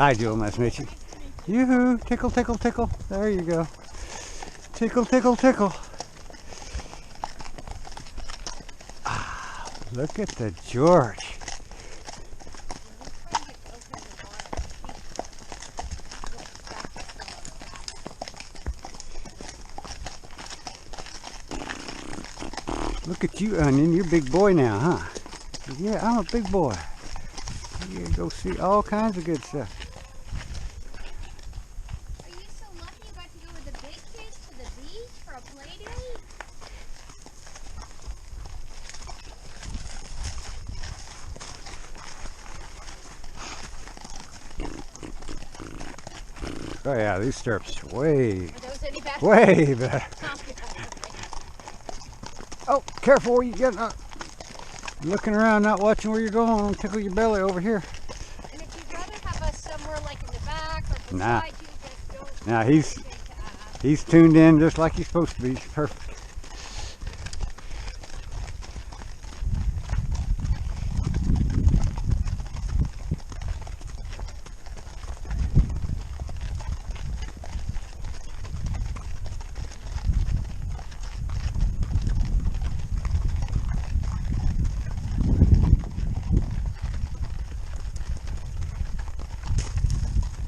Hi, Jewel, Miss Mitchie. Yoo-hoo! Tickle, tickle, tickle. There you go. Tickle, tickle, tickle. Ah, look at the George. Look at you, Onion. You're a big boy now, huh? Yeah, I'm a big boy. You go see all kinds of good stuff. Are you so lucky you got to go with the big kids to the beach for a play date? Oh yeah, these stirrups way, Are those any better? way better. Oh, careful where you get looking around, not watching where you're going. I'll tickle your belly over here. And if you'd rather have us somewhere like in the back or beside Nah. you, just don't. Now he's tuned in just like he's supposed to be. He's perfect.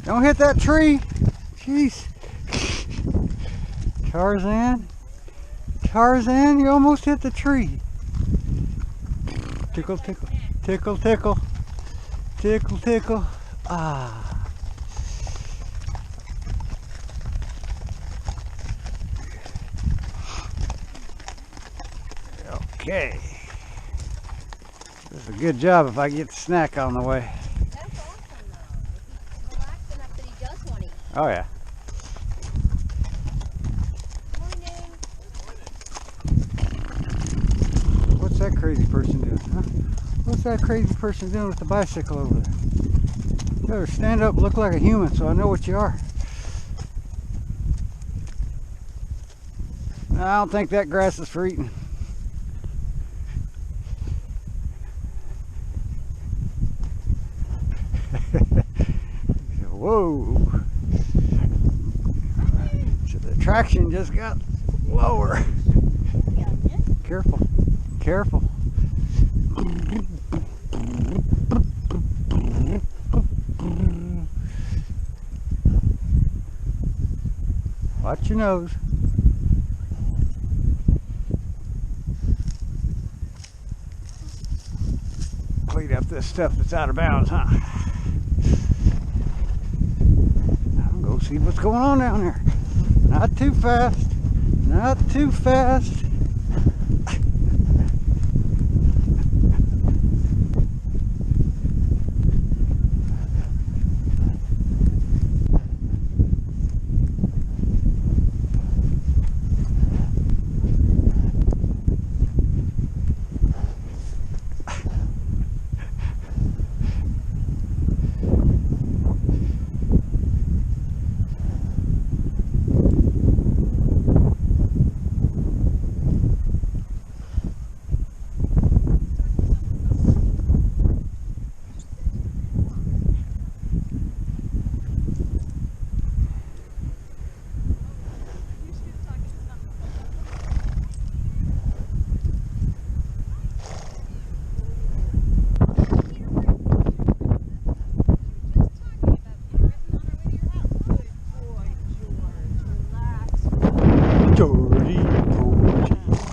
Don't hit that tree. Jeez. Tarzan. Tarzan, you almost hit the tree. Tickle, tickle. Tickle, tickle. Tickle, tickle. Ah. Okay. This is a good job if I get the snack on the way. That's awesome though. If he's relaxed enough that he does want to eat. Oh yeah. Morning. What's that crazy person doing, huh? What's that crazy person doing with the bicycle over there? You better stand up and look like a human so I know what you are. No, I don't think that grass is for eating. Whoa. So the traction just got lower. Careful. Careful. Watch your nose. Clean up this stuff that's out of bounds, huh? I'll go see what's going on down there. Not too fast. Not too fast.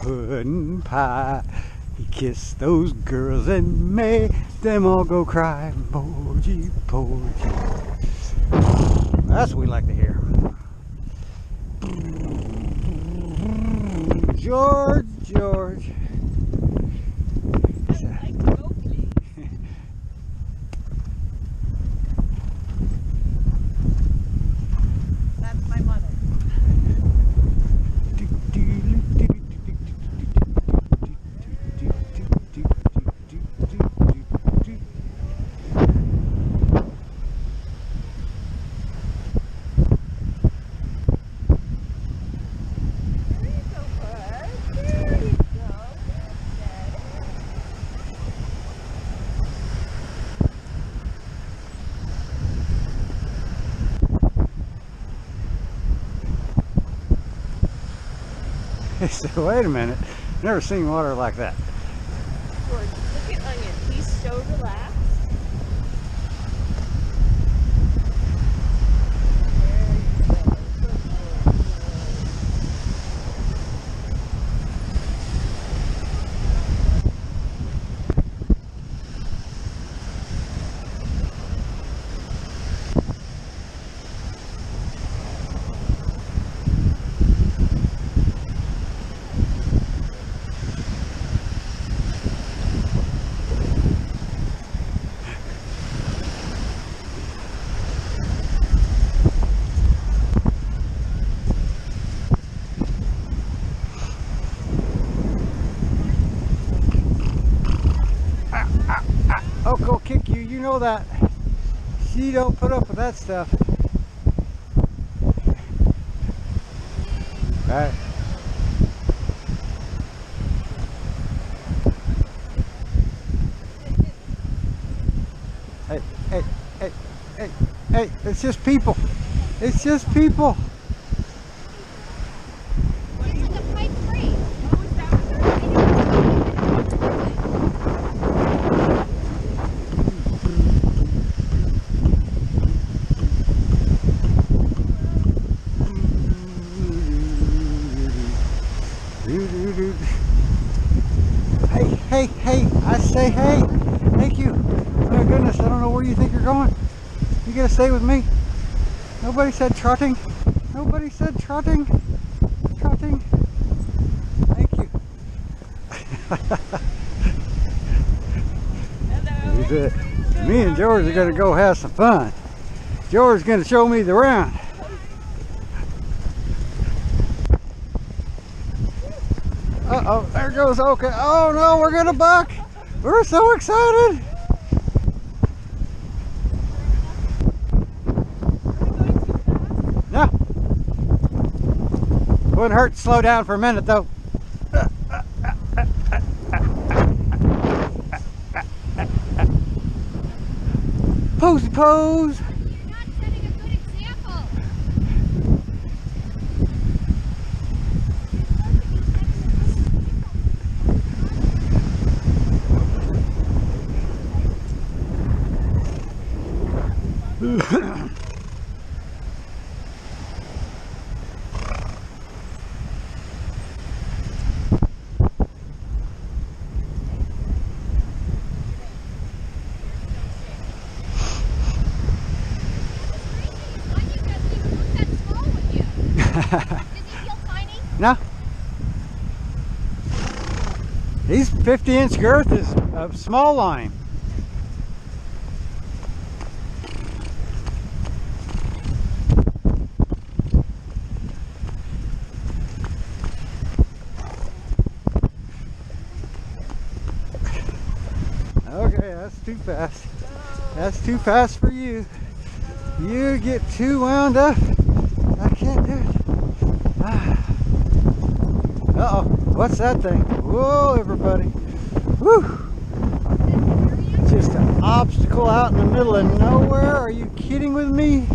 Pudding pie. He kissed those girls and made them all go cry. Porgy, Porgy. That's what we like to hear. George, George. That's my mother. So wait a minute. Never seen water like that. George, look at Onion. He's so relaxed. Oko will kick you, you know that. She don't put up with that stuff. Alright. Hey, hey, hey, hey, hey, it's just people. It's just people. It's like a pipe free. Oh, is that what they're doing? Hey, hey, hey, I say hey. Thank you. Oh my goodness, I don't know where you think you're going. You gotta stay with me. Nobody said trotting. Nobody said trotting. Trotting. Thank you. Hello. Me and George are gonna go have some fun. George's gonna show me the round. Uh-oh, there goes Oka. Oh no, we're gonna buck. We're so excited. No. Wouldn't hurt to slow down for a minute though. Posey pose. You're not setting a good example. Onion doesn't even look that small with you. Does he feel tiny? No. These 50-inch girth is a small line. Okay, that's too fast. That's too fast for you. You get too wound up. I can't do it. Uh-oh, what's that thing? Whoa, everybody. Whew. Just an obstacle out in the middle of nowhere. Are you kidding with me?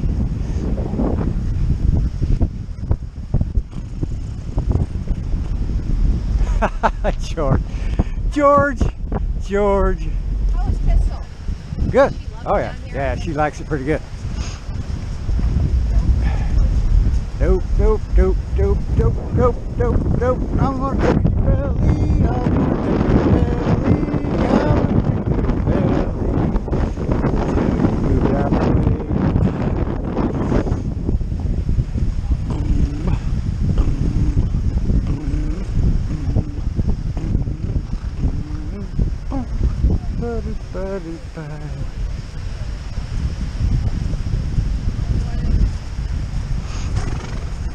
George. George. George. How is Pistol? Good. She loves Oh it yeah. down here? Yeah, she likes it pretty good. Dope, dope, dope, dope, dope, dope, dope, dope. I'm gonna take your belly. I'm gonna take your belly. I'm gonna take your belly. Take you that way.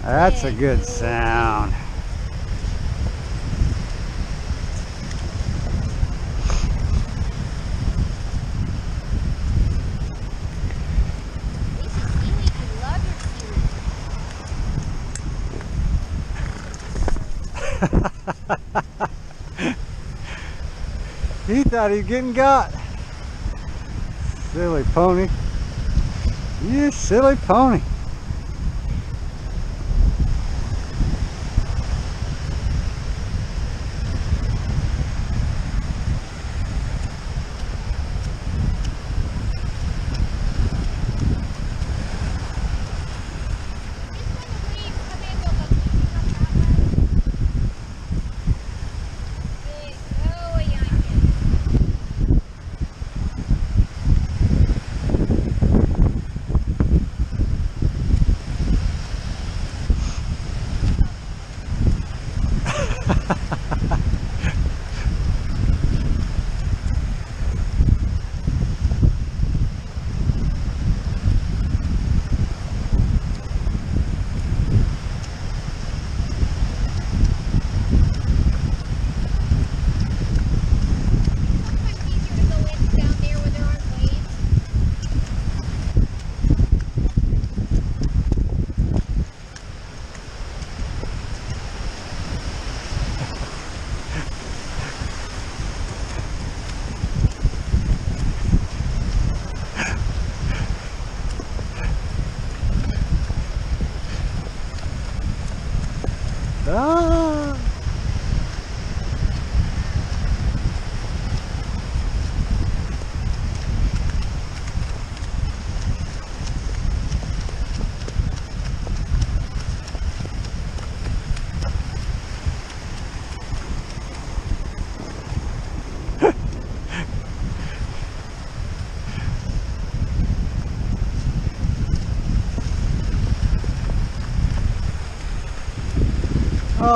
That's a good sound. Seaweed, you love your seaweed. He thought he was getting got. Silly pony. You silly pony.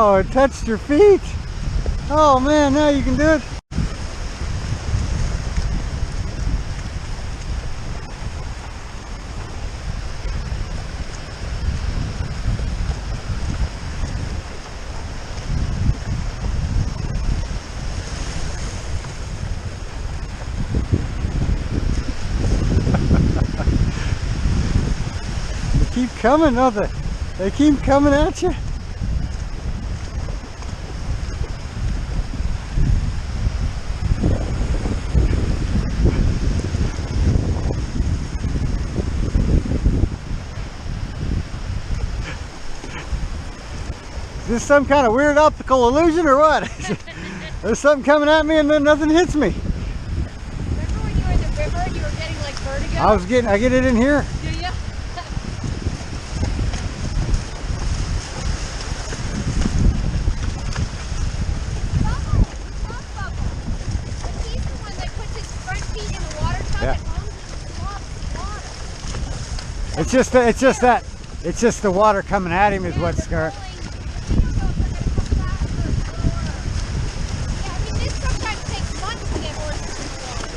Oh, it touched your feet. Oh man, now you can do it. They keep coming, don't they? They keep coming at you. Is this some kind of weird optical illusion or what? There's something coming at me and then nothing hits me. Remember when you were in the river and you were getting like vertigo? I get it in here. Do you? Bubble! Love Bubble! But he's the one that puts his front feet in the water tub Yeah. and owns the water. It's just the water coming at him is what's scaring. I don't know if they're gonna come faster or... Yeah, I mean, this sometimes takes months to get horses in the water.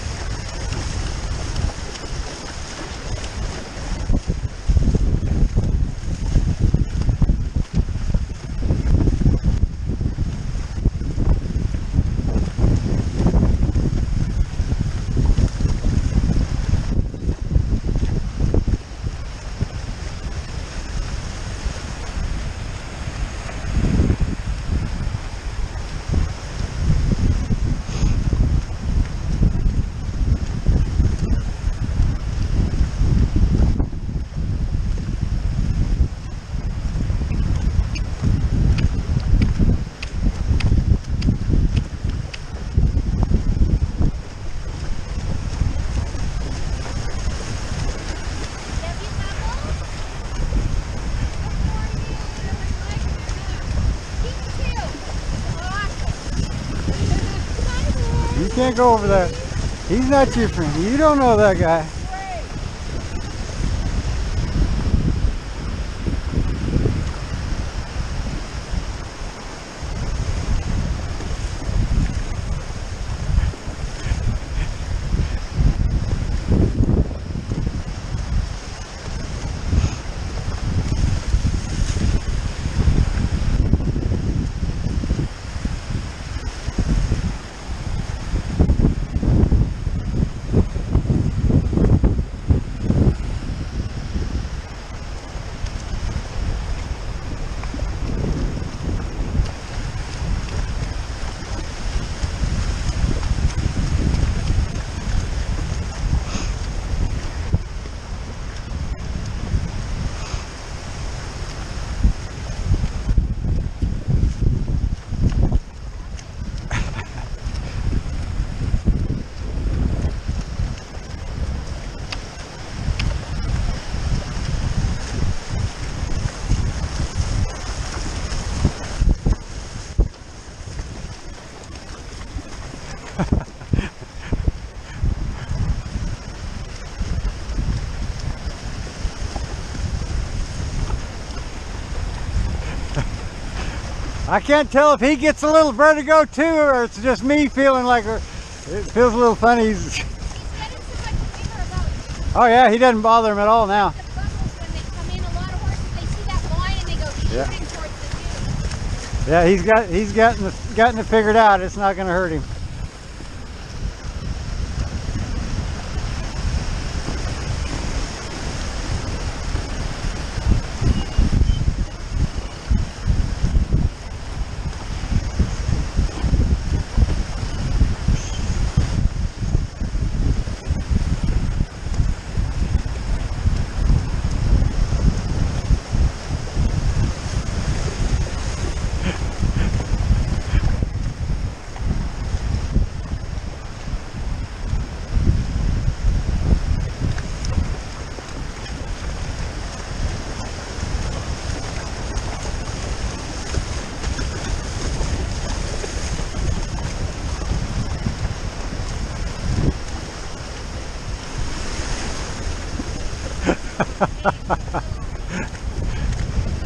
You can't go over there. He's not your friend. You don't know that guy. I can't tell if he gets a little vertigo too, or it's just me feeling like it feels a little funny. He's getting so much bigger about Oh yeah, he doesn't bother him at all now. the bubbles when they come in. A lot of horses, they see that line and they go shooting towards the view. Yeah, he's gotten it figured out. It's not going to hurt him.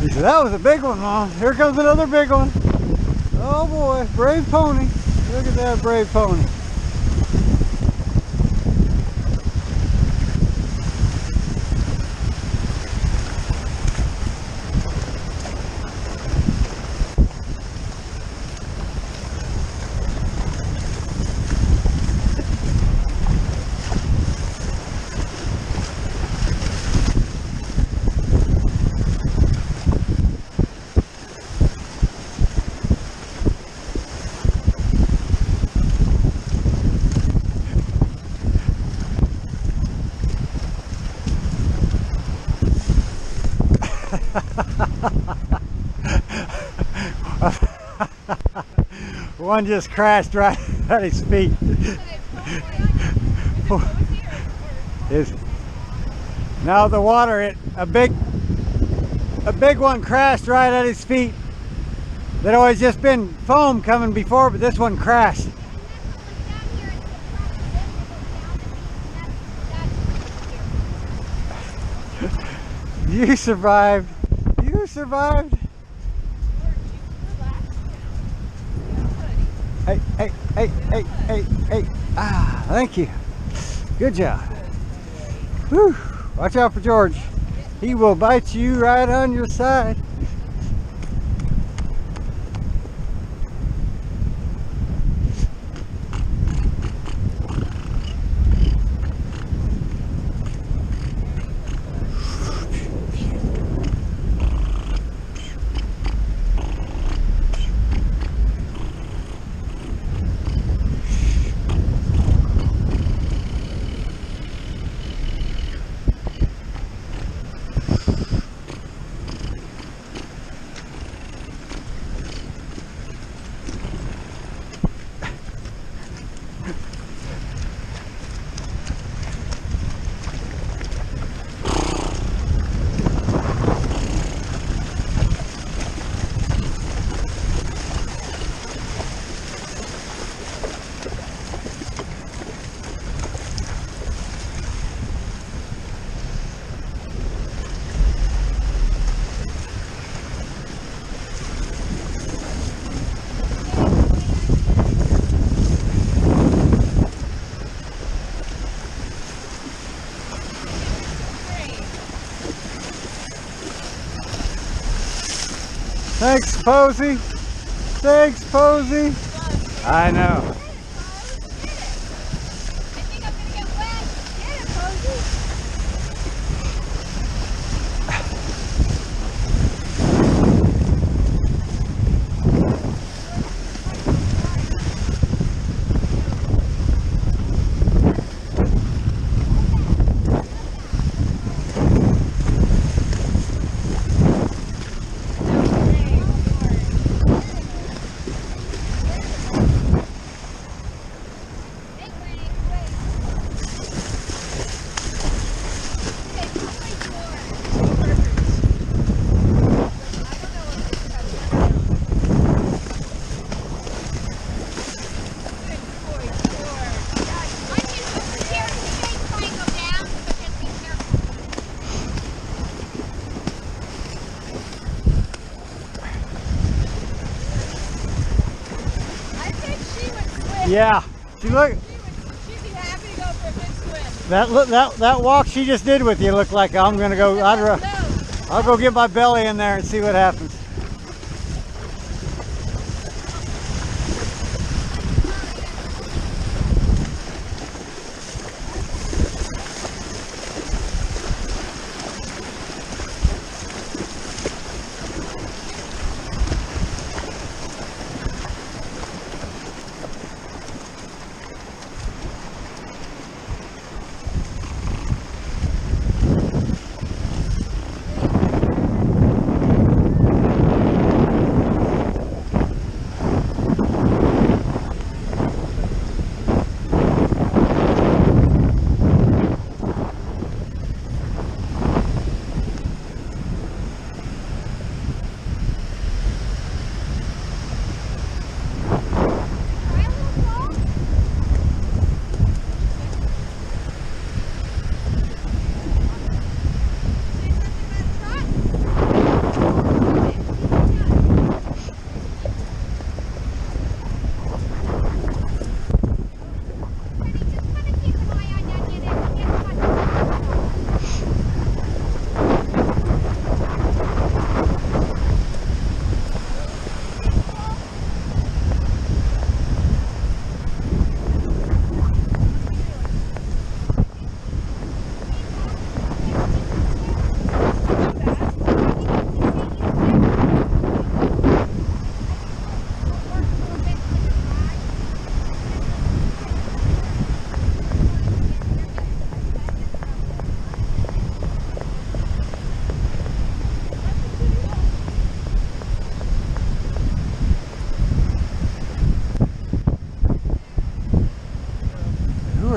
He said, that was a big one, Mom. Here comes another big one. Oh boy, brave pony. Look at that brave pony. One just crashed right at his feet. Is now the water, a big one crashed right at his feet. There'd always just been foam coming before, but this one crashed. You survived. You survived. Hey, hey, hey, hey, hey, hey. Ah, thank you. Good job. Whew. Watch out for George. He will bite you right on your side. Thanks, Posey. Thanks, Posey. I know. I think I'm gonna get wet. Get it, Posey. Yeah. She look. She'd be happy to go for a big swim. That walk she just did with you looked like I'm gonna go. I'll go get my belly in there and see what happens.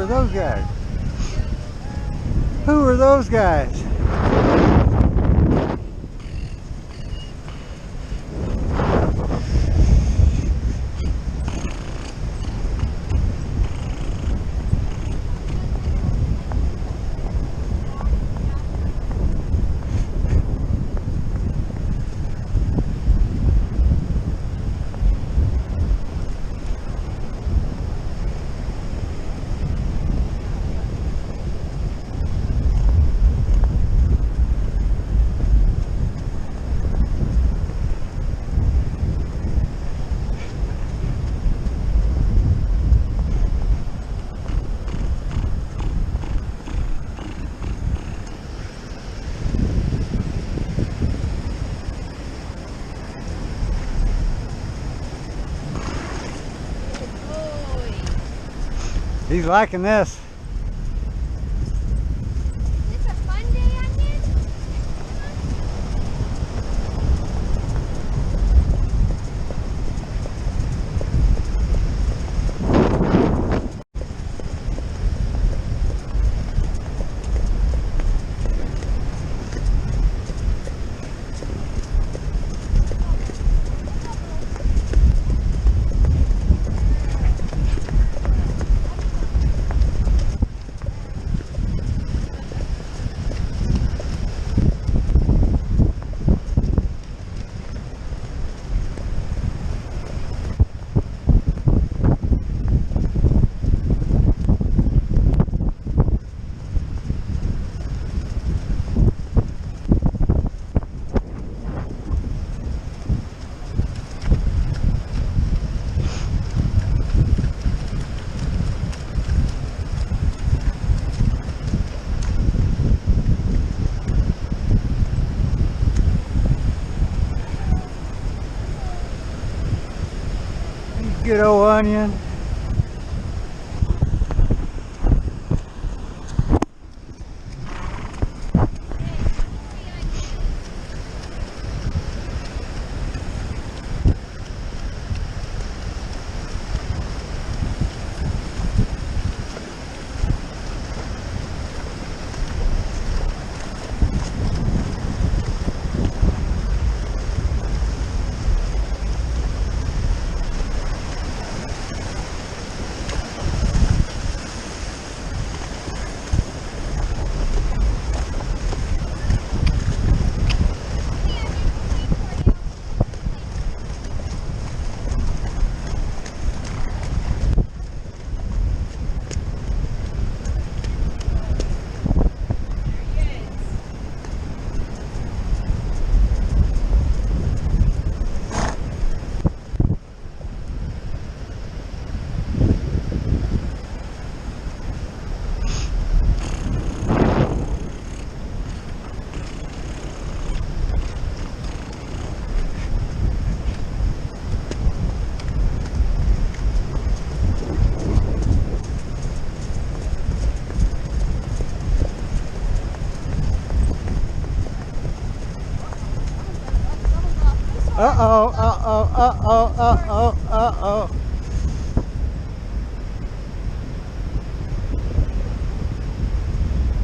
are those guys? Who are those guys? He's liking this. Is this a fun day, Onion? Good old Onion. Uh-oh, uh-oh, uh-oh, uh-oh, uh-oh.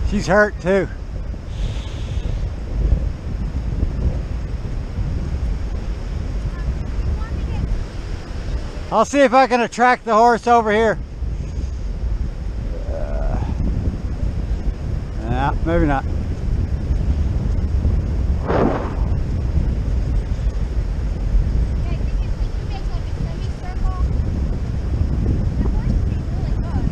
She's hurt too. I'll see if I can attract the horse over here. Nah, maybe not. Okay, can you make like a semicircle? That horse would be really good.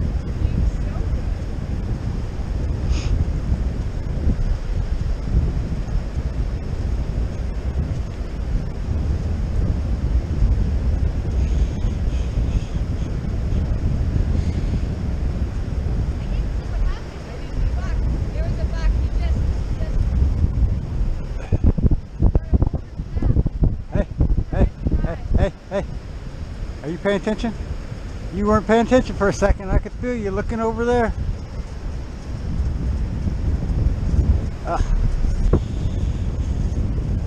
Hey, are you paying attention? You weren't paying attention for a second. I could feel you looking over there.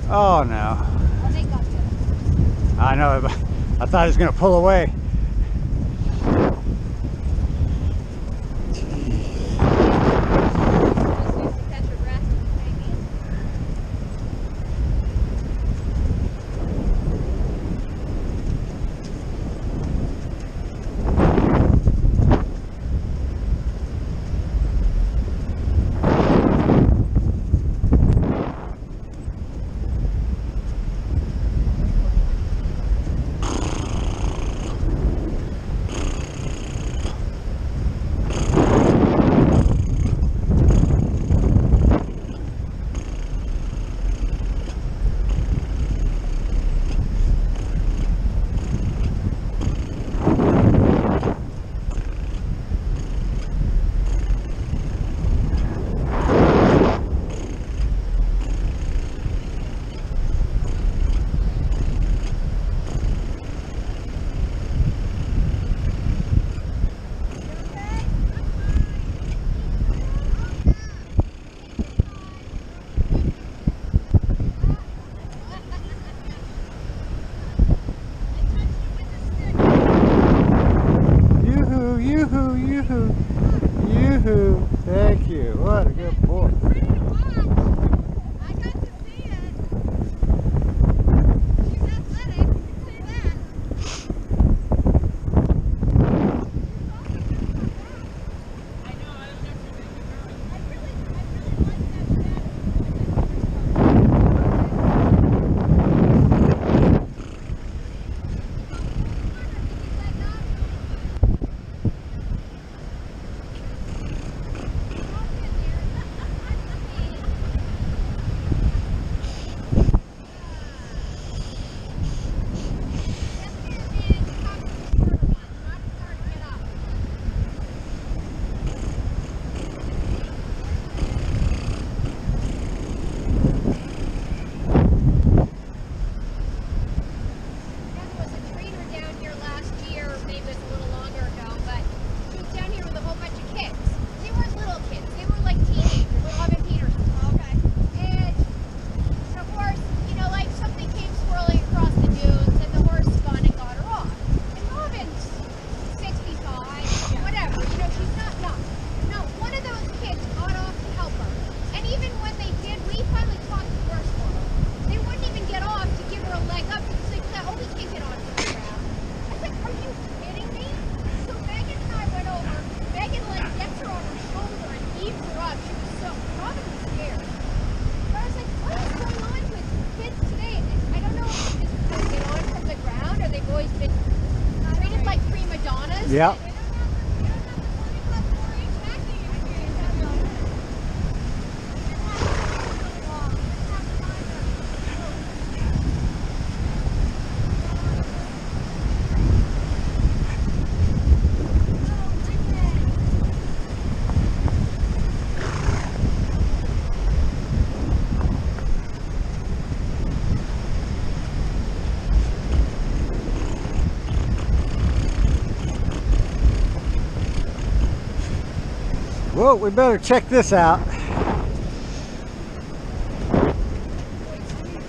Oh no. Oh, they got you. I know, but I thought he was going to pull away. Yoo-hoo, yoo-hoo. Yoo-hoo. Thank you. What a good boy. Pretty to watch. I got to see it. She's athletic, you can say that. I know, I don't know if you're making her. I really like that. There was a trainer down here last year, maybe it was a little longer ago, but she was down here with a whole bunch of kids. They weren't little kids, they were like teenagers, with Robin Peterson. Okay. And the horse, you know, like something came swirling across the dunes and the horse spun and got her off. And Robin's 65, whatever, you know, she's not young. No, one of those kids got off to help her. And even when they did, we finally talked the horse for her. They wouldn't even get off to give her a leg up because they said, oh, we can't get onto the ground. I was like, are you kidding me? So Megan and I went over. Megan like gets her on her shoulder and heaves her up. She was so, Robin was scared. But I was like, what is going on with kids today? I don't know if it's just because they get on from the ground or they've always been treated like prima donnas. Yeah. They don't have the 40 Club 4-H acting experience. Well, we better check this out.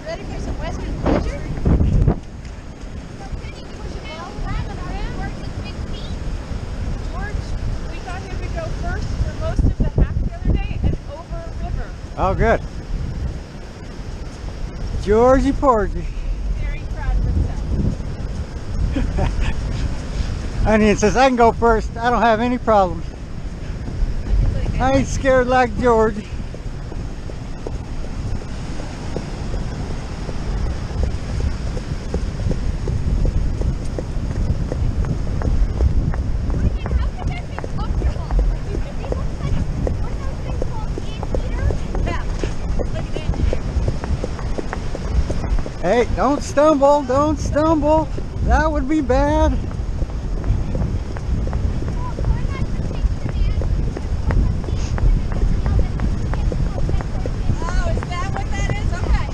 Ready for some Western pleasure? George, we thought he would go first for most of the half the other day and over a river. Oh, good. Georgie Porgy. Very proud of himself. Onion says, I can go first. I don't have any problems. I ain't scared like George. Hey, don't stumble, don't stumble. That would be bad. Oh, is that what that is? Okay.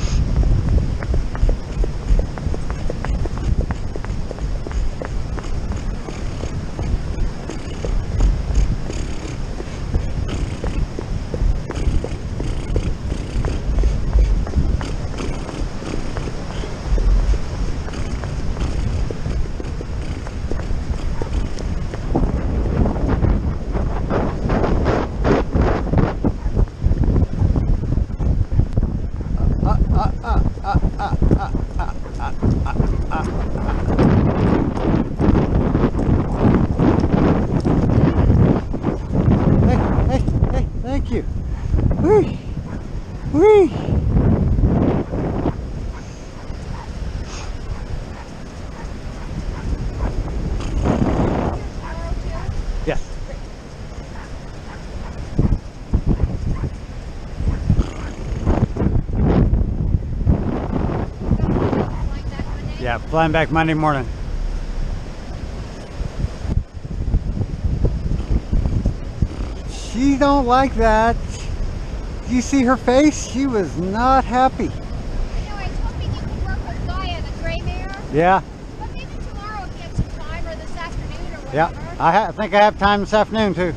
Hey, thank you. Whee! Whee! Yes. Yeah, flying back Monday morning. She don't like that. Did you see her face? She was not happy. I know, I was hoping you could work with Gaia, the gray mare. Yeah, But maybe tomorrow if you have some time or this afternoon or yeah. whatever. I think I have time this afternoon too.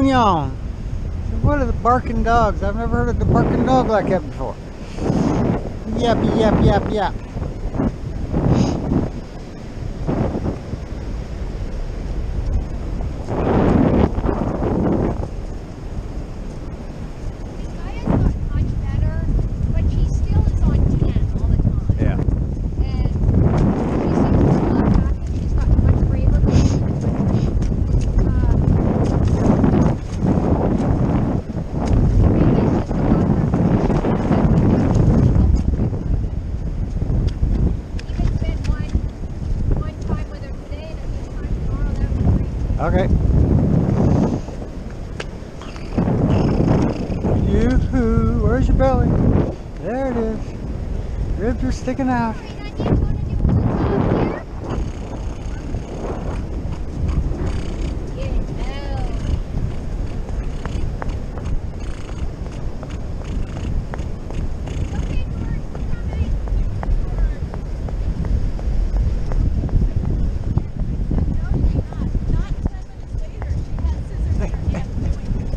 Mignon. What are the barking dogs? I've never heard of the barking dog like that before. Yappy, yap, yap, yap. Kaya's got much better, but she still is on 10 all the time. Yeah. And she seems to still have happy. She's got much braver behavior. Maybe it's just a lot of even spend one time with her today and then time tomorrow. That would be great. Okay. Yoo-hoo. Where's your belly? There it is. Ribs are sticking out. Alright, Onion, wanna do a little here? Yeah, no. Okay,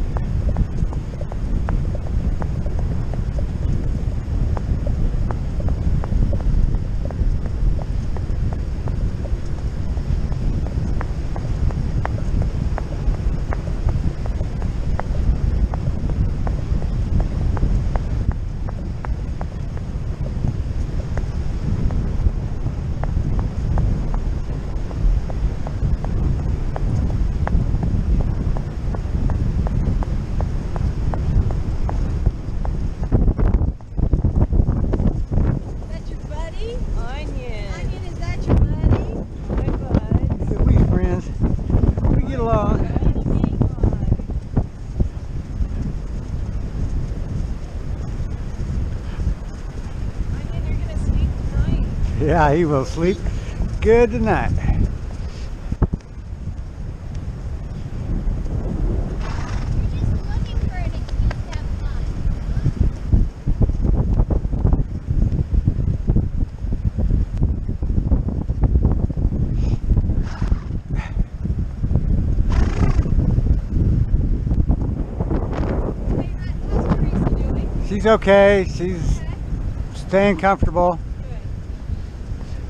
George, we're coming. Not 10 minutes later, she had scissors in her hand doing Yeah, he will sleep good tonight. You're just looking for an excuse to have fun. Hey, how's Teresa doing? She's okay. She's staying comfortable. How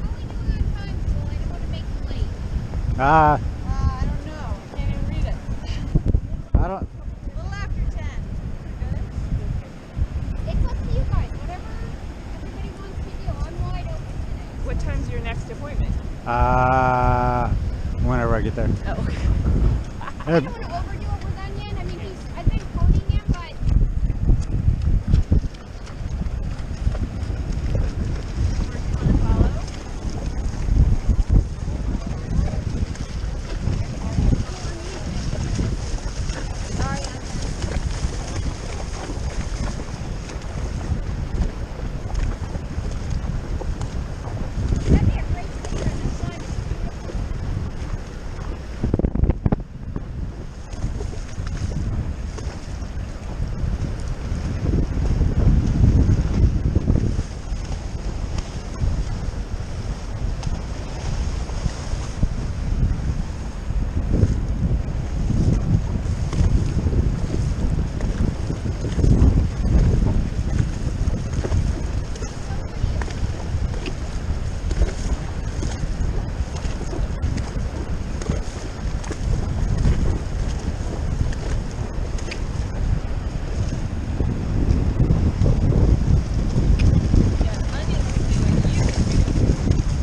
are we doing on time, Joel? I don't want to make you late. Ah, I don't know. What time's your next appointment? Whenever I get there. Oh. I don't want to overdo it with Onion. I mean, he's, I've been honing him, but that'd be a great picture in the sun. Yeah, Onion can do it. You can do it.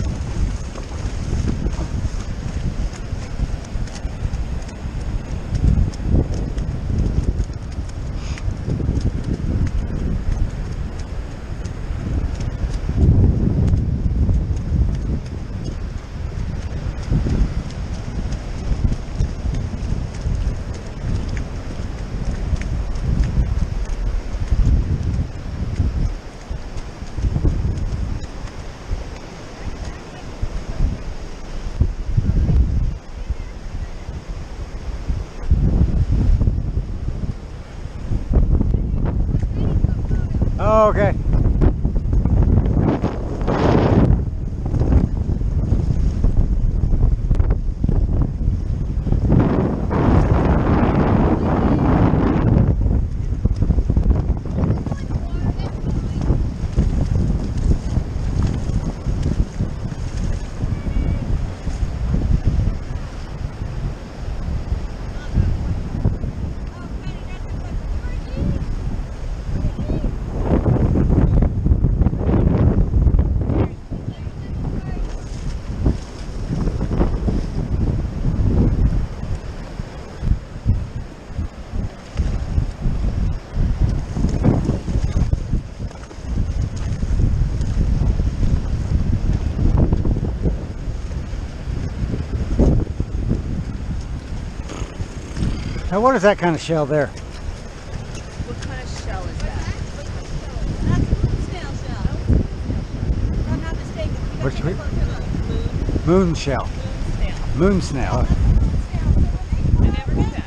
Oh, okay. Now, what is that kind of shell there? What kind of shell is that? That's a moon snail shell. If I'm not mistaken. You Which gotta take a we- closer look. Moon shell. Moon snail. Moon snail. I never knew that.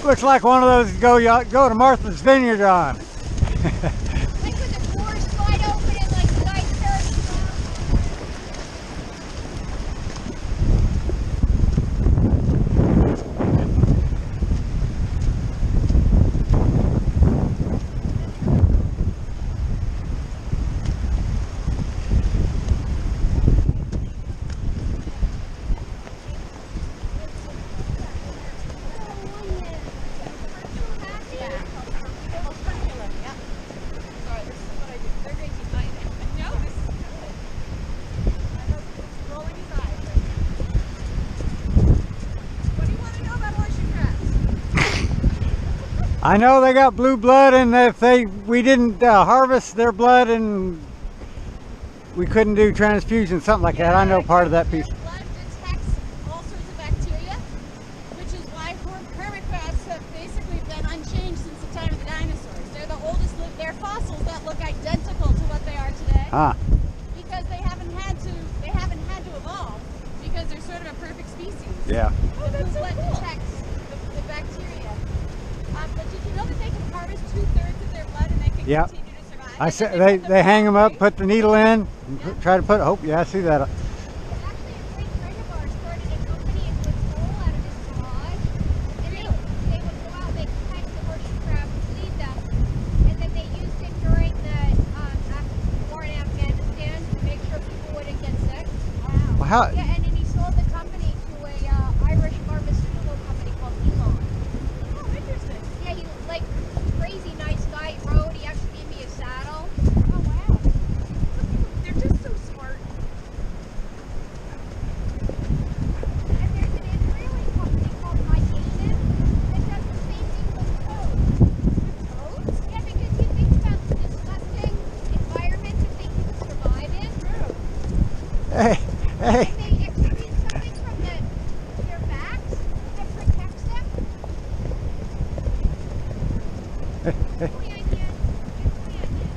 Looks like one of those go to Martha's Vineyard on. Like when the doors slide open and like the light turns on. I know they got blue blood, and if we didn't harvest their blood and we couldn't do transfusion, something like that. I know part of that piece. Their blood detects all sorts of bacteria, which is why hermit crabs have basically been unchanged since the time of the dinosaurs. They're the oldest, they're fossils that look identical to what they are today. Ah, Because they haven't had to evolve, because they're sort of a perfect species. yeah. The blue blood detects the bacteria. But did you know that they can harvest 2/3 of their blood and they can Yep. continue to survive? I And said then they hang them up, right? put the needle in, and try to put. Oh, yeah, I see that. Actually, a great friend of ours started a company and put coal out of his garage. And they would go out, they catch the horseshoe crab, feed them, and then they used it during the war in Afghanistan to make sure people wouldn't get sick. Well, how? Yeah, and then he sold the company to a Irish pharmaceutical company called Elon. Oh, interesting. Yeah, he like crazy nice guy. He rode. He actually gave me a saddle. Oh, wow. They're just so smart. And there's an Israeli company called Mycanin that does the same thing with toads. Toads? Yeah, because you think about the disgusting environment that they can survive in. Hey, hey. And they excrete something from their backs that protects them. Good boy, Onion. Good boy, Onion.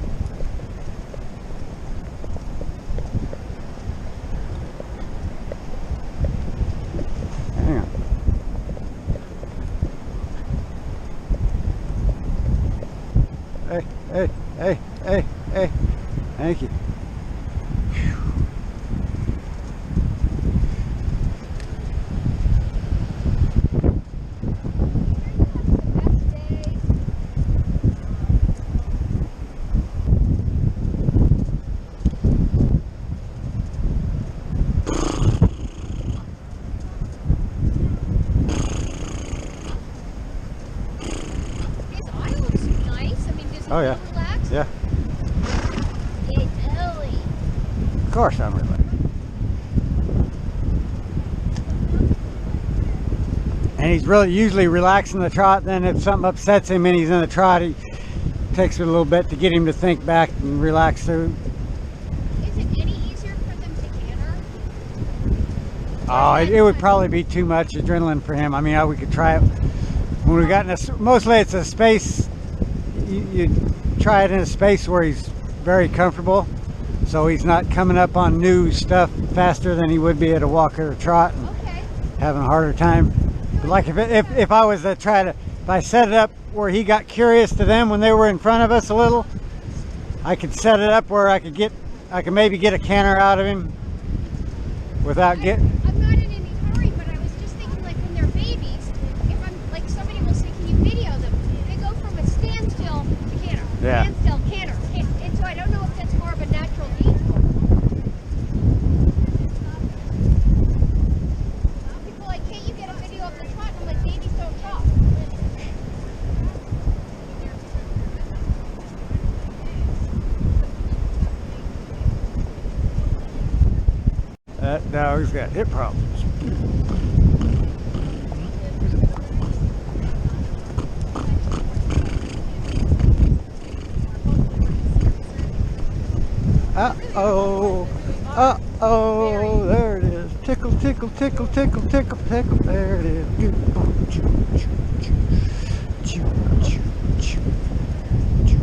Hang on. Hey, hey, hey, hey, hey. Thank you. The best days. His eye looks nice. I mean, does he Oh, yeah. feel relaxed? Yeah, Hey, Ellie. of course I'm relaxed. And he's really usually relaxing the trot. Then if something upsets him and he's in the trot, he takes it a little bit to get him to think back and relax through. Is it any easier for them to canter? Oh, it would probably be too much adrenaline for him. I mean, we could try it when we got in mostly it's a space. You try it in a space where he's very comfortable, so he's not coming up on new stuff faster than he would be at a walk or a trot and Okay. having a harder time. But like if I was to try to, if I set it up where he got curious to them when they were in front of us a little, I could set it up where I could maybe get a canter out of him without getting. I'm not in any hurry, but I was just thinking, like when they're babies, if I'm like somebody will say, "Can you video them?" They go from a standstill to canter, Yeah. standstill, canter, and so I don't know if that's more of a natural need. People are like, "Can't you get a video of the trot?" I'm like, "Babies don't talk." That dog's got hip problems. Uh-oh, uh-oh, there it is. Tickle, tickle, tickle, tickle, tickle, tickle, there it is. Choo, choo, choo, choo, choo, choo, choo.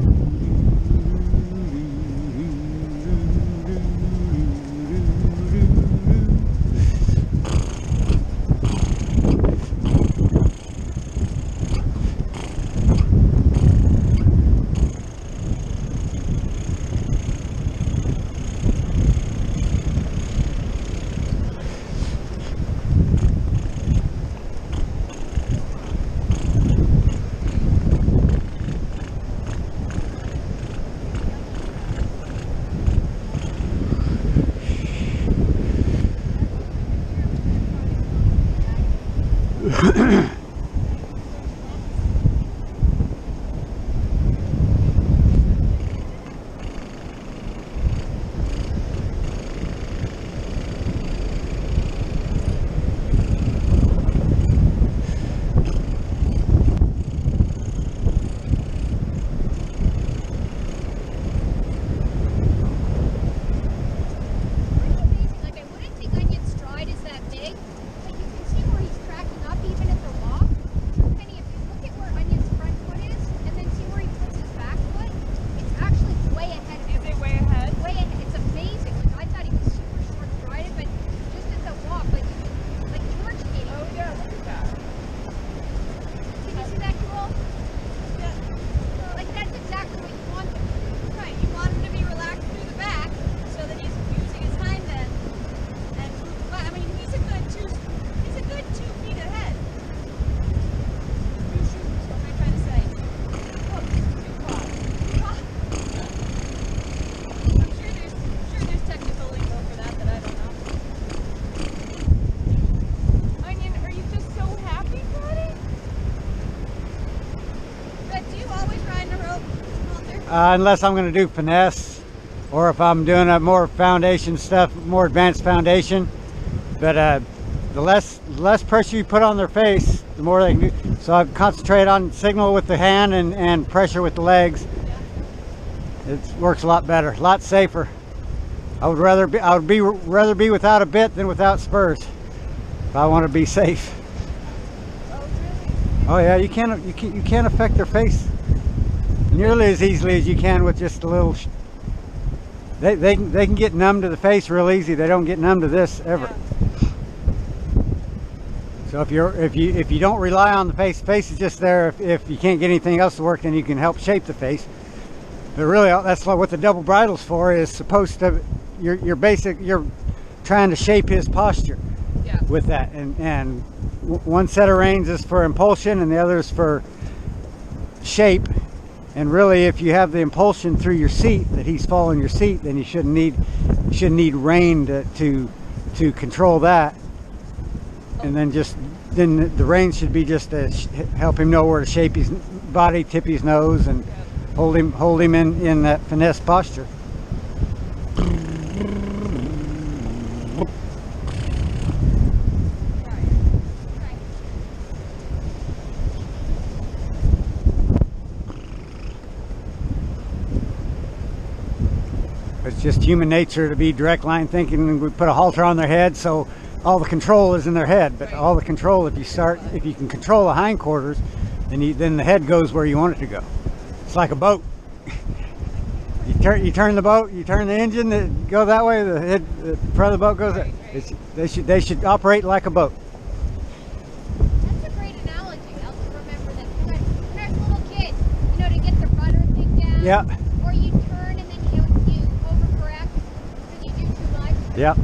unless I'm going to do finesse, or if I'm doing a more foundation stuff, more advanced foundation. But the less pressure you put on their face, the more they can do. So I concentrate on signal with the hand and pressure with the legs. It works a lot better, a lot safer. I would rather be without a bit than without spurs if I want to be safe. Oh yeah, you can't affect their face nearly as easily as you can with just a little. They can get numb to the face real easy. They don't get numb to this ever. So if you don't rely on the face is just there. If you can't get anything else to work, then you can help shape the face. But really, that's what the double bridle's for. Is supposed to you're trying to shape his posture with that. And one set of reins is for impulsion, and the other is for shape. And really, if you have the impulsion through your seat, that he's following your seat, then you shouldn't need rein to control that. And then the reins should be just to help him know where to shape his body, tip his nose, and hold him in that finesse posture. It's just human nature to be direct line thinking, and we put a halter on their head, so all the control is in their head. But all the control, if you can control the hindquarters, then the head goes where you want it to go. It's like a boat. You turn the boat, you turn the engine, that go that way. The front of the boat goes. They should operate like a boat. That's a great analogy. I'll remember that. When I was a little kid, to get the rudder thing down. Yeah. Or you turn and then you overcorrect because you do too much. Yeah.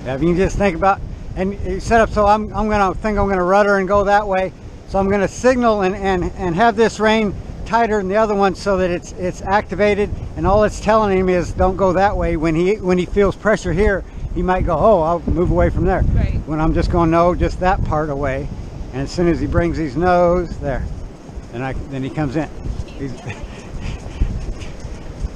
Yeah, if you can just think about, and you set up so I'm gonna rudder and go that way. So I'm gonna signal and have this rein tighter than the other one so that it's activated, and all it's telling him is don't go that way. When he feels pressure here, he might go, oh, I'll move away from there. Right. When I'm just going, no, just that part away. And as soon as he brings his nose there, then he comes in.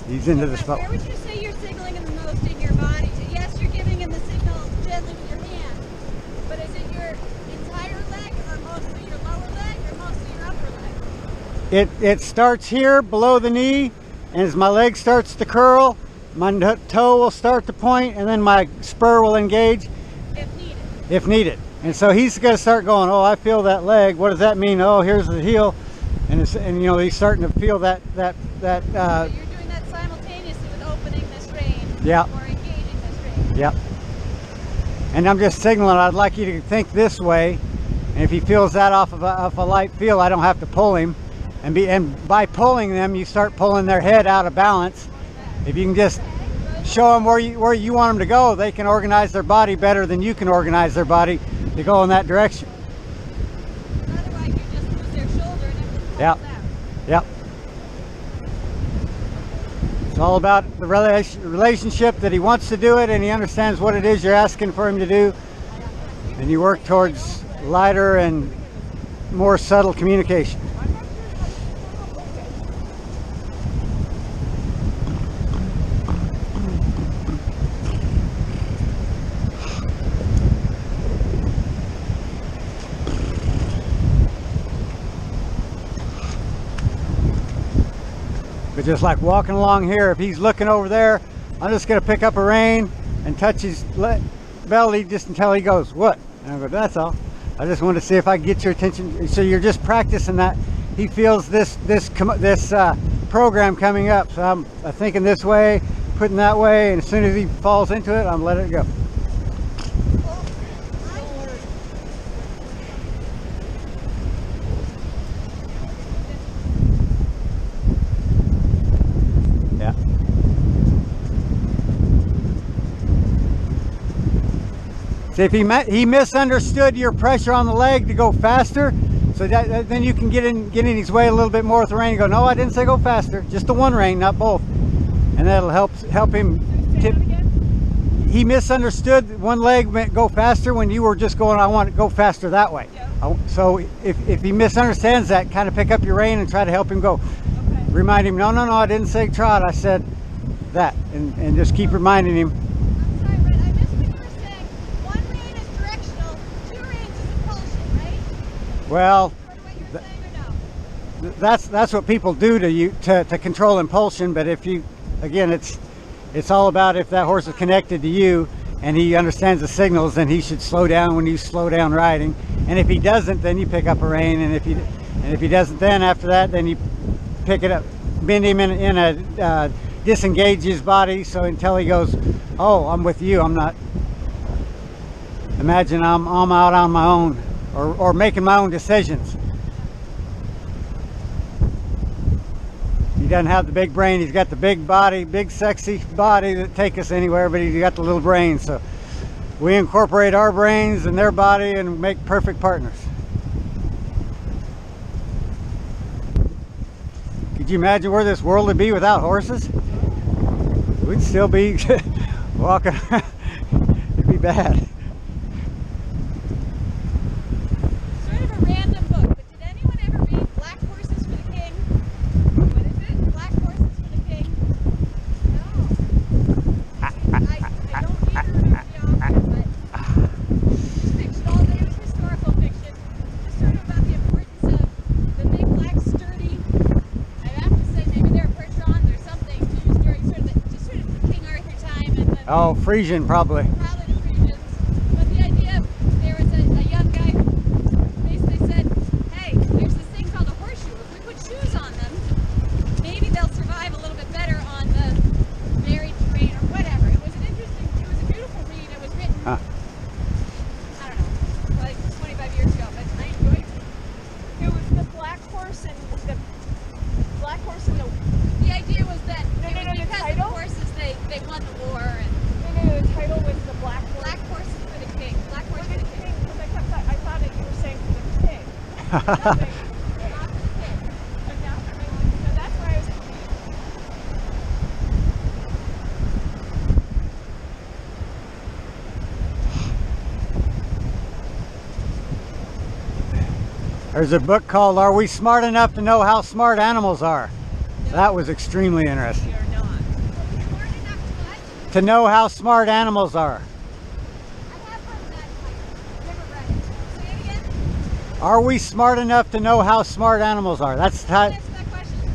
He's into the spot. Where would you say you're signaling him the most in your body? Yes, you're giving him the signal gently with your hand, but is it your entire leg, or mostly your lower leg, or mostly your upper leg? It starts here below the knee, and as my leg starts to curl, my toe will start to point, and then my spur will engage if needed. And so he's going to start going, oh, I feel that leg. What does that mean? Oh, here's the heel, and he's starting to feel that. So you're doing that simultaneously with opening this rein. Yeah. Or engaging this rein. Yep. And I'm just signaling, I'd like you to think this way, and if he feels that off of a light feel, I don't have to pull him. And by pulling them, you start pulling their head out of balance. If you can just show them where you want them to go, they can organize their body better than you can organize their body to go in that direction. Otherwise, you just lose their shoulder and everything falls Yep. out. Yep. It's all about the relationship that he wants to do it, and he understands what it is you're asking for him to do, and you work towards lighter and more subtle communication. But just like walking along here, if he's looking over there, I'm just going to pick up a rein and touch his belly just until he goes, what? And I go, that's all. I just wanted to see if I can get your attention. So you're just practicing that. He feels this program coming up. So I'm thinking this way, putting that way, and as soon as he falls into it, I'm letting it go. See, if he misunderstood your pressure on the leg to go faster, so then you can get in his way a little bit more with the rein and go, no, I didn't say go faster, just the one rein, not both. And that'll help him tip. he misunderstood one leg meant go faster when you were just going, I want to go faster that way. Yep. So if he misunderstands that, kind of pick up your rein and try to help him go. Okay. Remind him, no, I didn't say trot, I said that. And just keep reminding him. I'm sorry, Red, I missed when you were saying one rein is directional, 2 reins is impulsion, right? Well, Sort of what you were saying or no? that's what people do to you to control impulsion. But if you, again, it's all about if that horse is connected to you and he understands the signals, then he should slow down when you slow down riding. And if he doesn't, then you pick up a rein. And if he doesn't, then after that, then you pick it up, bend him in a disengage his body, so until he goes, oh, I'm with you, I'm not. Imagine I'm out on my own, or making my own decisions. He doesn't have the big brain. He's got the big body, big sexy body that take us anywhere, but he's got the little brain. So we incorporate our brains in their body and make perfect partners. Could you imagine where this world would be without horses? We'd still be walking. It'd be bad. Sort of a random book, but did anyone ever read Black Horses for the King? What is it? Black Horses for the King? No. I don't either remember the author, but it's fiction. All it was historical fiction. Just sort of about the importance of the big black sturdy. I have to say maybe they're Percherons or something used during sort of King Arthur time and the Oh, Frisian probably. Probably the Frisians. But the idea, there was a young guy who basically said, hey, there's this thing called a horseshoe. If we put shoes on them, maybe they'll survive a little bit better on the varied terrain or whatever. It was a beautiful read. It was written, Huh. I don't know, like 25 years ago, but I enjoyed it. It was the black horse and the The idea was that No, it no, was no, the because of title? horses they won the war and the title was the black horse. Black Horses for the King. Black For Horse the for the King. king, because I thought that you were saying for the king. Not for the King. But now, so that's why I was confused. There's a book called Are We Smart Enough to Know How Smart Animals Are? That was extremely interesting. We are not. Smart enough to what? To know how smart animals are. I have heard that title. Never read it. Say it again. Are we smart enough to know how smart animals are? That's the Answer title. that question.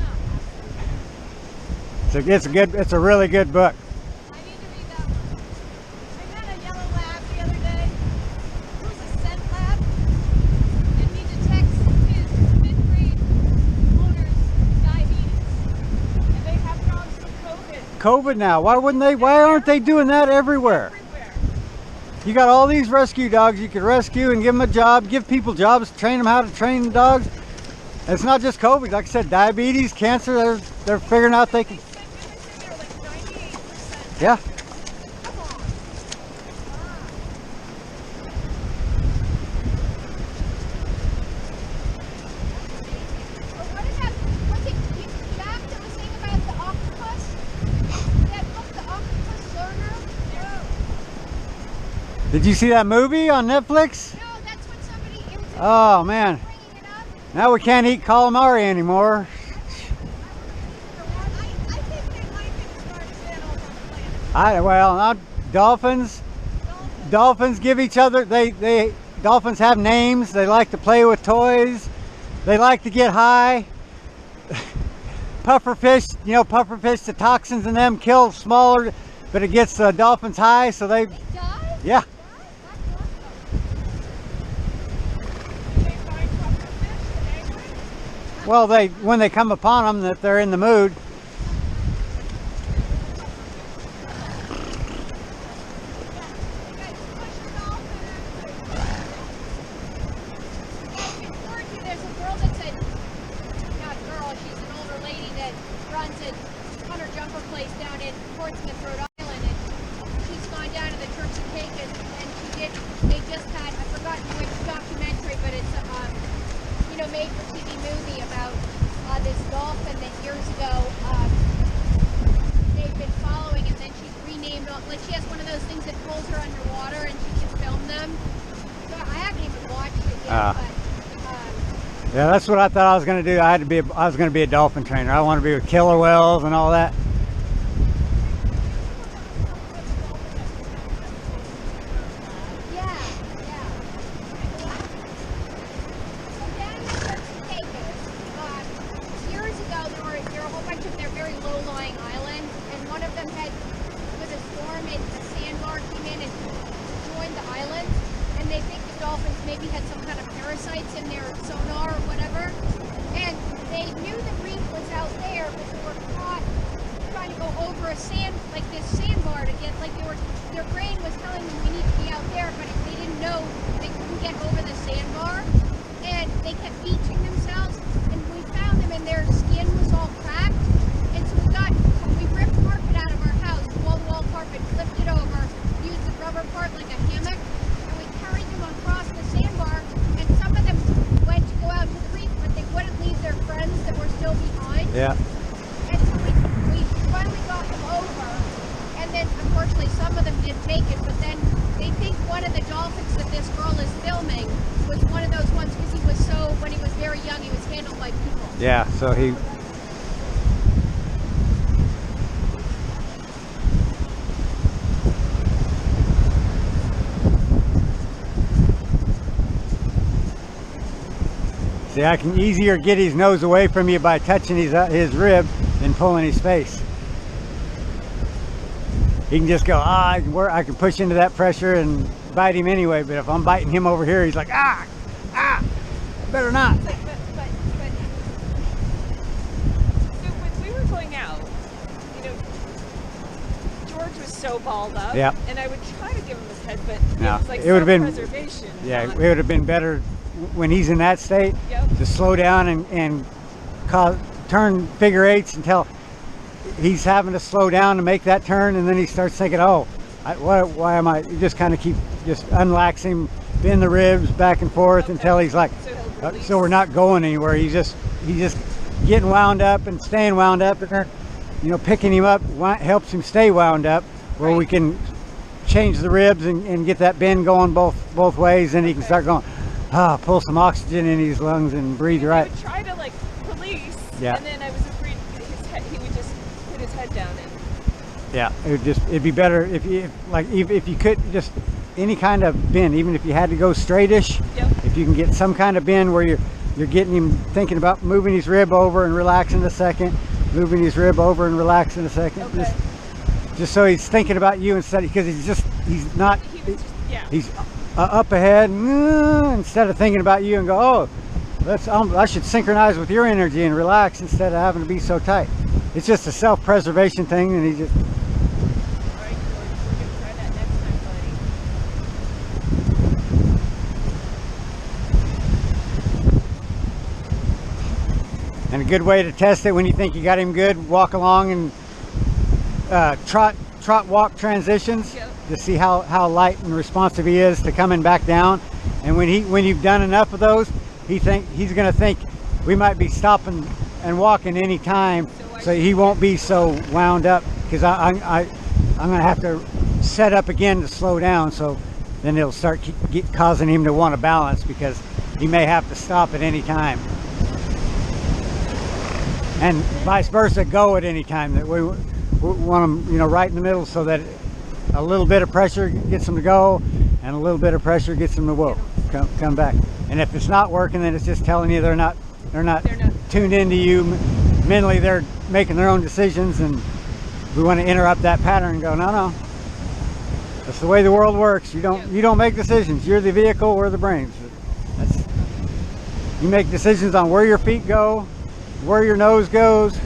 No. It's a really good book. I need to read that one. I met a yellow lab the other day. Who's a scent lab, and he detects his mid-grade owner's diabetes. And they have dogs for COVID COVID now. Why aren't they doing that everywhere? everywhere. You got all these rescue dogs you could rescue and give them a job, give people jobs, train them how to train the dogs. And it's not just COVID. Like I said, diabetes, cancer, they're figuring out they can. They're like 98%. Yeah. Come on. But what is that? Was it Jack that was saying about the octopus? That book, The Octopus Learner? Did you see that movie on Netflix? No, that's what somebody, it was Oh man. bringing it up. Now we can't eat calamari anymore. I think they might be the smartest animals on the planet. Not dolphins. Dolphins give each other. Dolphins have names. They like to play with toys. They like to get high. Pufferfish, pufferfish, the toxins in them kill smaller, but it gets dolphins high. So they, It does? yeah. Do they find pufferfish and angler? Well, when they come upon them, that they're in the mood. There's a girl that's not a girl, she's an older lady that runs a hunter jumper place down in Portsmouth, Rhode Island, and she's gone down to the Turks and Caicos, and they just had, I've forgotten which documentary, but it's made for TV movie about this dolphin that years ago they've been following, and then she's renamed, like she has one of those things that Yeah, that's what I thought I was going to do. I was going to be a dolphin trainer. I want to be with killer whales and all that. Yeah. So down in Turks and Caicos, years ago there were a whole bunch of their very low-lying islands, and one of them had, with a storm, a sandbar came in and joined the island, and they think the dolphins maybe had some kind of parasites in their sonar or whatever, and they knew the reef was out there, but they were caught trying to go over a this sandbar to get, their brain was telling them we need to be out there, but they didn't know they couldn't get over the sandbar, and they kept beaching themselves, and we found them and their skin was all cracked, and so we ripped carpet out of our house, wall-to-wall carpet, flipped it over, used the rubber part like a hammock, and we carried them across the sandbar, and some of them went to go out to the reef, but they wouldn't leave their friends that were still behind. Yeah. And so we finally got them over, and then unfortunately some of them didn't make it, but then they think one of the dolphins that this girl is filming was one of those ones because when he was very young, he was handled by people. Yeah, so he... See, I can easier get his nose away from you by touching his rib than pulling his face. He can just go, I can push into that pressure and bite him anyway, but if I'm biting him over here, he's like, better not. But so when we were going out, George was so balled up, Yeah. and I would try to give him his head, but No, it was like it would've been- self-preservation. Yeah, not- it would have been better when he's in that state Yep. to slow down and turn figure eights until he's having to slow down to make that turn, and then he starts thinking, why am I? You just kind of keep unlax him, bend the ribs back and forth Okay. until he's like, So he'll release. so we're not going anywhere. He's just getting wound up and staying wound up, and then, picking him up helps him stay wound up, where we Right. can change the ribs and get that bend going both ways, and he can start going, pull some oxygen in his lungs and breathe He right. would try to release, Yeah. and then I was afraid he would just put his head down and Yeah, it'd be better if you could just any kind of bend, even if you had to go straightish. Yep. If you can get some kind of bend where you're getting him thinking about moving his rib over and relaxing a second, moving his rib over and relaxing a second, Okay. just so he's thinking about you instead, because he's not. he was just, yeah. He's up ahead instead of thinking about you and go, I should synchronize with your energy and relax instead of having to be so tight. It's just a self-preservation thing, and he just. All right, George, we're gonna try that next time, buddy. And a good way to test it when you think you got him good, walk along and trot walk transitions. Yep. To see how light and responsive he is to coming back down. And when you've done enough of those, he's going to think we might be stopping and walking any time, so he won't be so wound up, because I'm going to have to set up again to slow down, so then it'll start causing him to want to balance, because he may have to stop at any time. And vice versa, go at any time. That we want them, right in the middle, so that a little bit of pressure gets them to go, and a little bit of pressure gets them to come back. And if it's not working, then it's just telling you they're not tuned into you mentally. They're making their own decisions, and we want to interrupt that pattern and go, no, that's the way the world works. You don't make decisions. You're the vehicle, we're the brains. You make decisions on where your feet go, where your nose goes.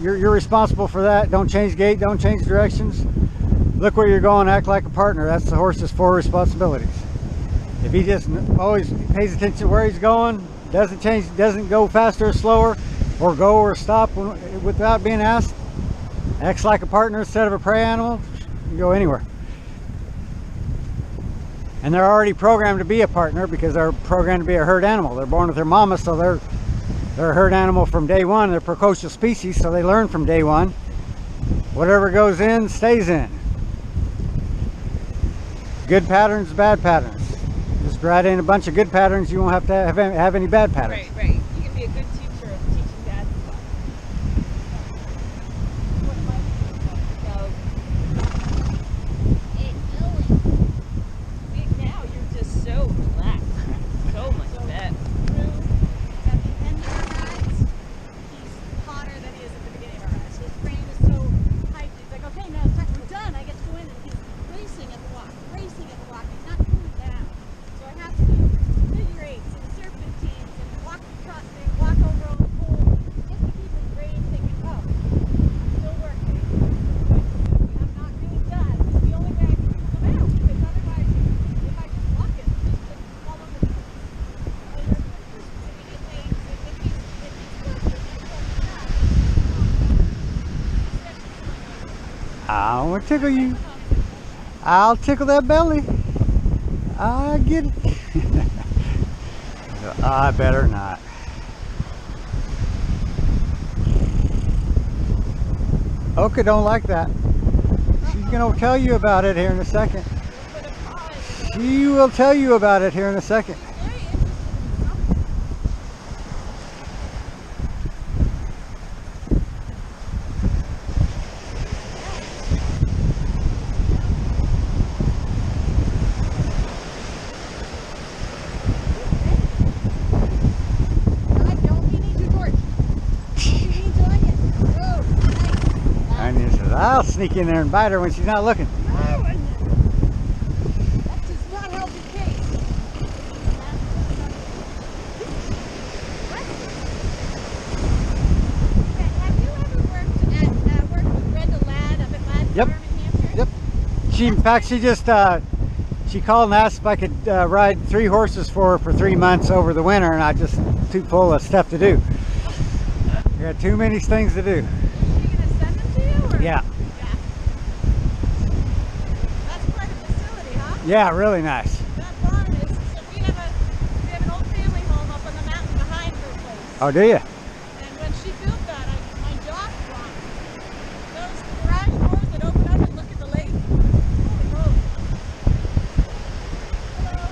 You're responsible for that. Don't change gait, don't change directions. Look where you're going, act like a partner. That's the horse's 4 responsibilities. If he just always pays attention to where he's going, doesn't change, doesn't go faster or slower, or go or stop without being asked, acts like a partner instead of a prey animal, you can go anywhere. And they're already programmed to be a partner, because they're programmed to be a herd animal. They're born with their mama, so they're a herd animal from day one. They're precocial species, so they learn from day one. Whatever goes in, stays in. Good patterns, bad patterns. Just write in a bunch of good patterns. You won't have to have any bad patterns. Right, right. You can be a good teacher of teaching bad stuff. What am I Hey, Ellen. See, now you're just so relaxed. So much better. At the end of our rides, he's hotter than he is at the beginning of our rides. His brain is so hyped. He's like, okay, now it's time. We're done. I get to go in. And he's racing at the walk. Racing at the walk. He's not cooling down. So I have to do figure eights and serpentines and walk across the walk over on the pole just to keep his brain thinking, oh, I'm still working. I'm not really done. It's the only way I can keep him out. Because otherwise, if I just walk him, he's just going to fall over the place. And there's specific things. If he's good, then he's going to die. I want to tickle you. I'll tickle that belly. I get it. I better not. Oka don't like that. She's gonna tell you about it here in a second. She will tell you about it here in a second. Very interested in something. Don't be need to, George. Don't be need to onion. Oh, nice. And he says, I'll sneak in there and bite her when she's not looking. No, onion. That does not help your case. Have you ever worked with Brenda Ladd up at Ladd Yep. Farm in Hampshire? Yep. She, in fact, she just she called and asked if I could ride 3 horses for her for 3 months over the winter, and I just too full of stuff to do. I got too many things to do. Are you gonna send them to you? Or? Yeah. Yeah. That's quite a facility, huh? Yeah, really nice. That barn is. So we have an old family home up on the mountain behind her place. Oh, do you? And when she built that, my jaw dropped. Those garage doors that open up and look at the lake. Holy moly. Hello.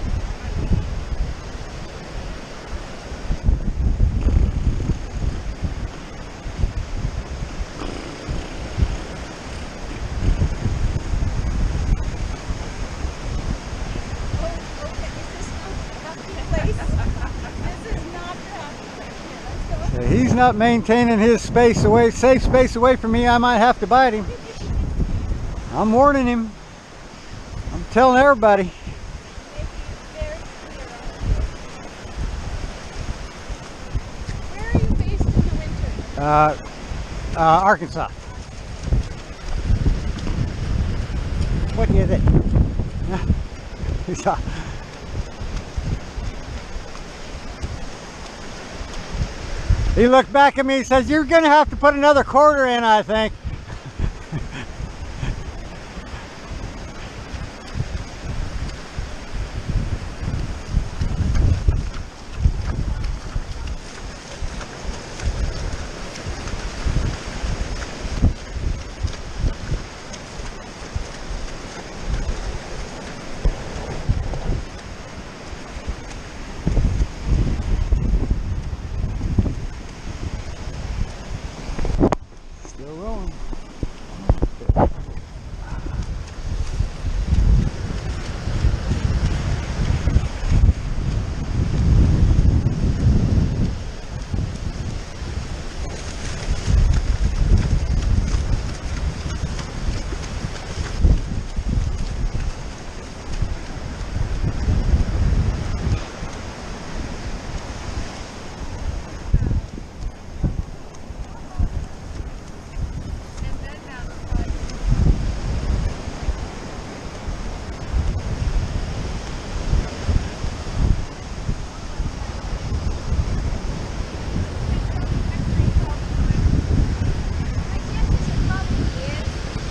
Oh, okay. Is this not the place? This is not the happy place. Here, let's go. He's not maintaining his space away, safe space away from me. I might have to bite him. I'm warning him. I'm telling everybody. Making it very clear on here. Where are you based in the winter? Arkansas. What do you think? He's, he looked back at me and says, "You're going to have to put another quarter in, I think." Still rolling. And then mountain bike. I guess this is probably it. I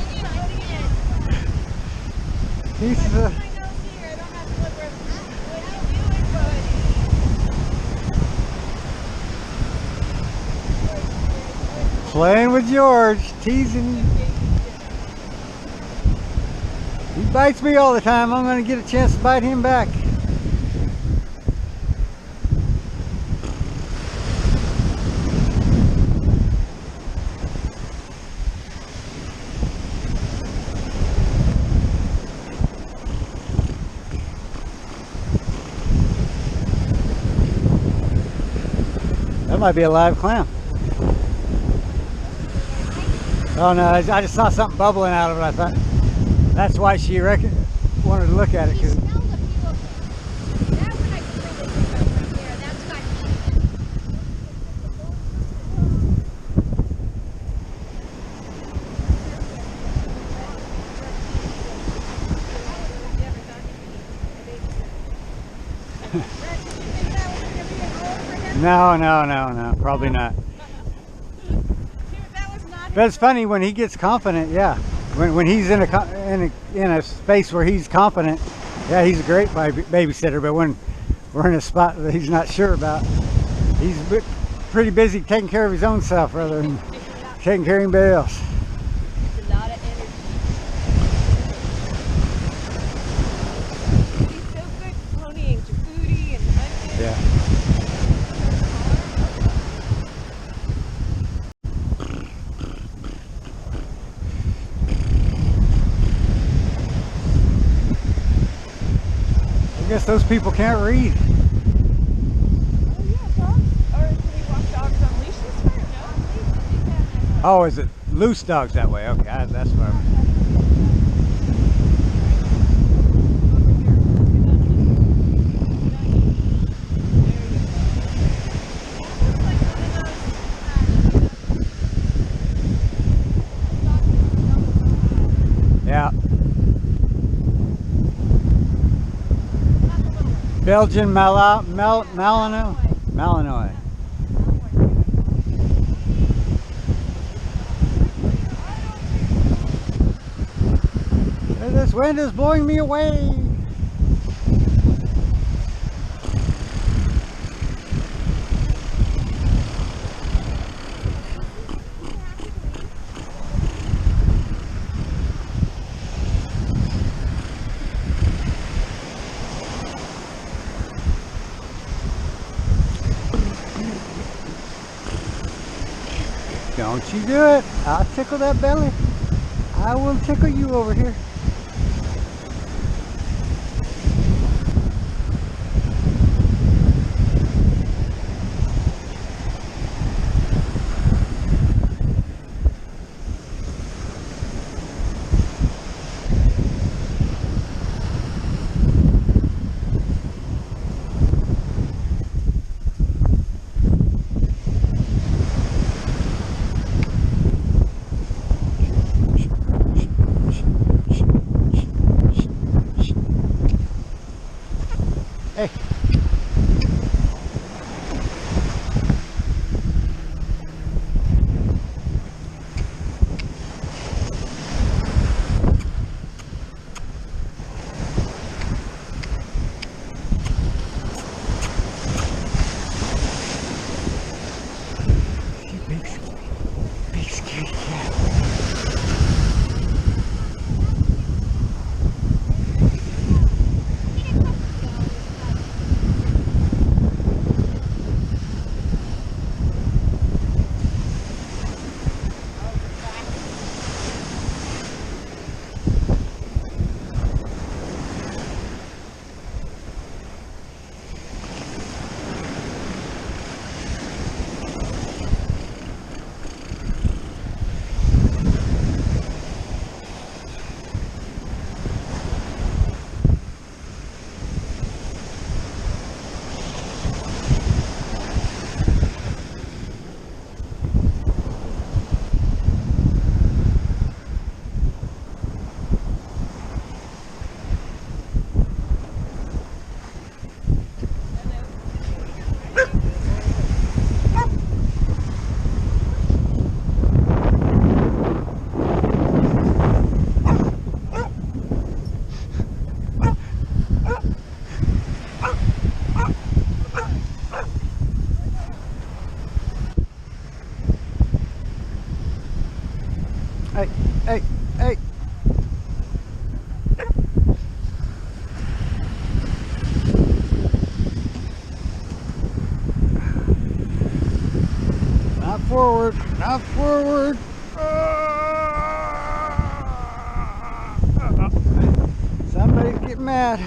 mean, I think Playing with George, teasing him. He bites me all the time. I'm going to get a chance to bite him back. That might be a live clam. Oh no, I just saw something bubbling out of it. I thought that's why she wanted to look at it. He smelled a few of them. That one I can really pick up right there. That's got meat in it. No, probably not. That was not But it's funny when he gets confident. Yeah, when he's in a space where he's confident, yeah, he's a great babysitter. But when we're in a spot that he's not sure about, he's pretty busy taking care of his own self rather than taking care of anybody else. It's a lot of energy. He's so good ponying Djibouti and hunting. Yeah. I guess those people can't read. Oh yeah, dogs. Or can we walk dogs on leashes? No. Oh, is it loose dogs that way? Okay, that's what I'm. Yeah. Belgian Malinois. Malinois. This wind is blowing me away. Don't you do it. I'll tickle that belly. I will tickle you over here. Hey, hey, hey. Not forward, not forward. Somebody's getting mad.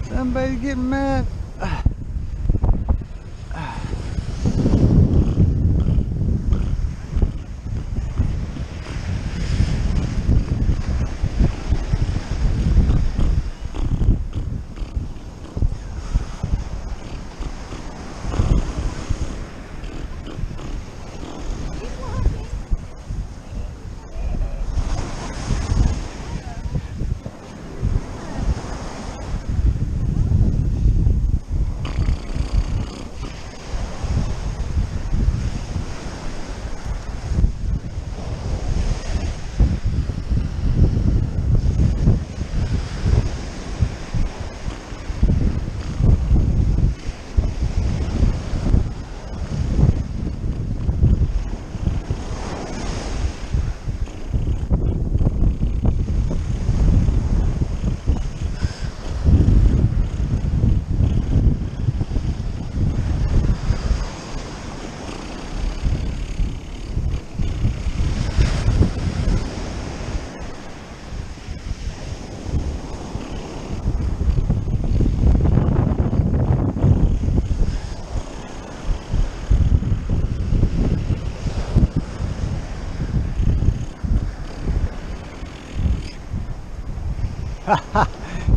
Somebody's getting mad.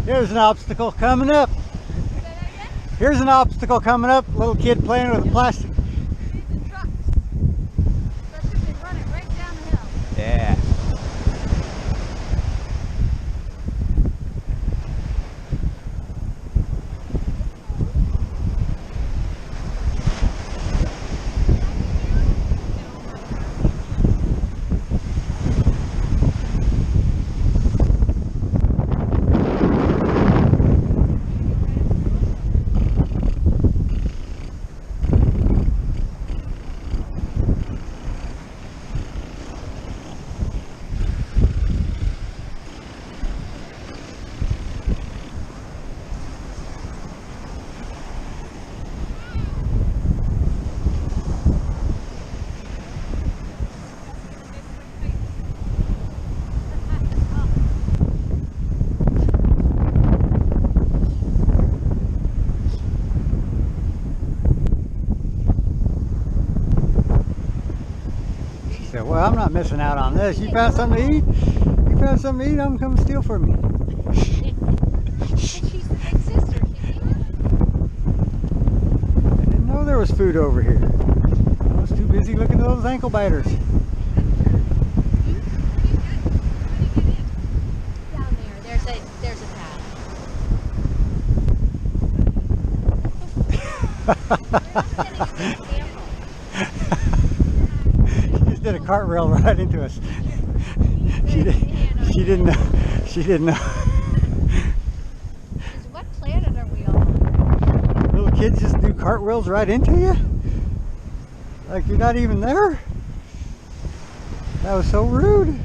Here's an obstacle coming up. Here's an obstacle coming up. Little kid playing with plastic. The trucks. That should be running right down the hill. Yeah. She said, well, I'm not missing out on this. You found something to eat? You found something to eat? I'm coming to steal from you. She's the big sister. I didn't know there was food over here. I was too busy looking at those ankle biters. Down there. There's a path. She just did a cartwheel right into us. She didn't know. She didn't know. What planet are we on? Little kids just do cartwheels right into you? Like you're not even there? That was so rude.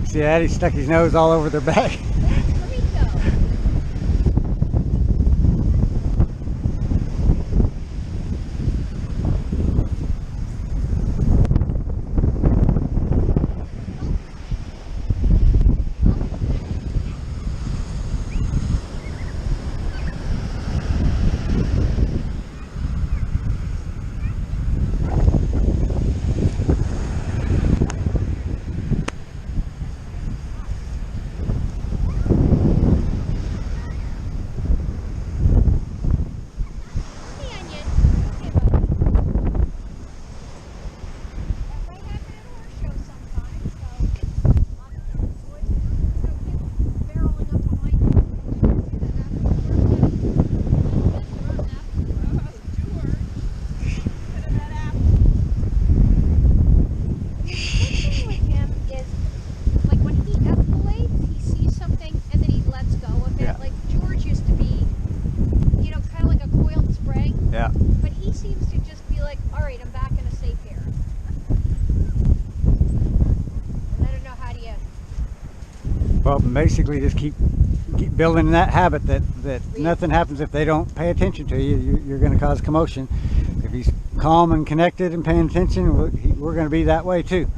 See that? He stuck his nose all over their back. Well, basically, just keep building that habit that nothing happens if they don't pay attention to you. You're going to cause commotion. If he's calm and connected and paying attention, we're going to be that way too.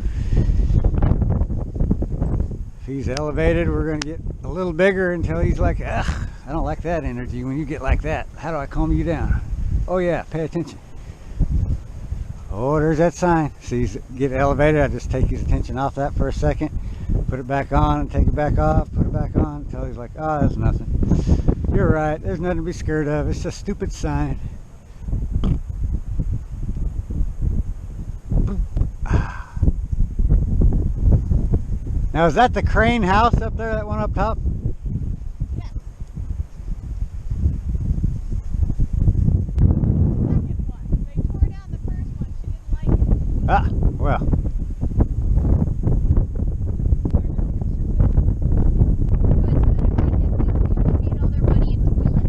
If he's elevated, we're going to get a little bigger until he's like, ugh, I don't like that energy. When you get like that, how do I calm you down? Oh yeah, pay attention. Oh, there's that sign. See, he's getting elevated. I just take his attention off that for a second, put it back on, and take it back off, put it back on until he's like, oh, that's nothing. You're right. There's nothing to be scared of. It's a stupid sign. Now, is that the Crane house up there, that one up top? Yes. Second one. They tore down the first one. She didn't like it. Ah, well.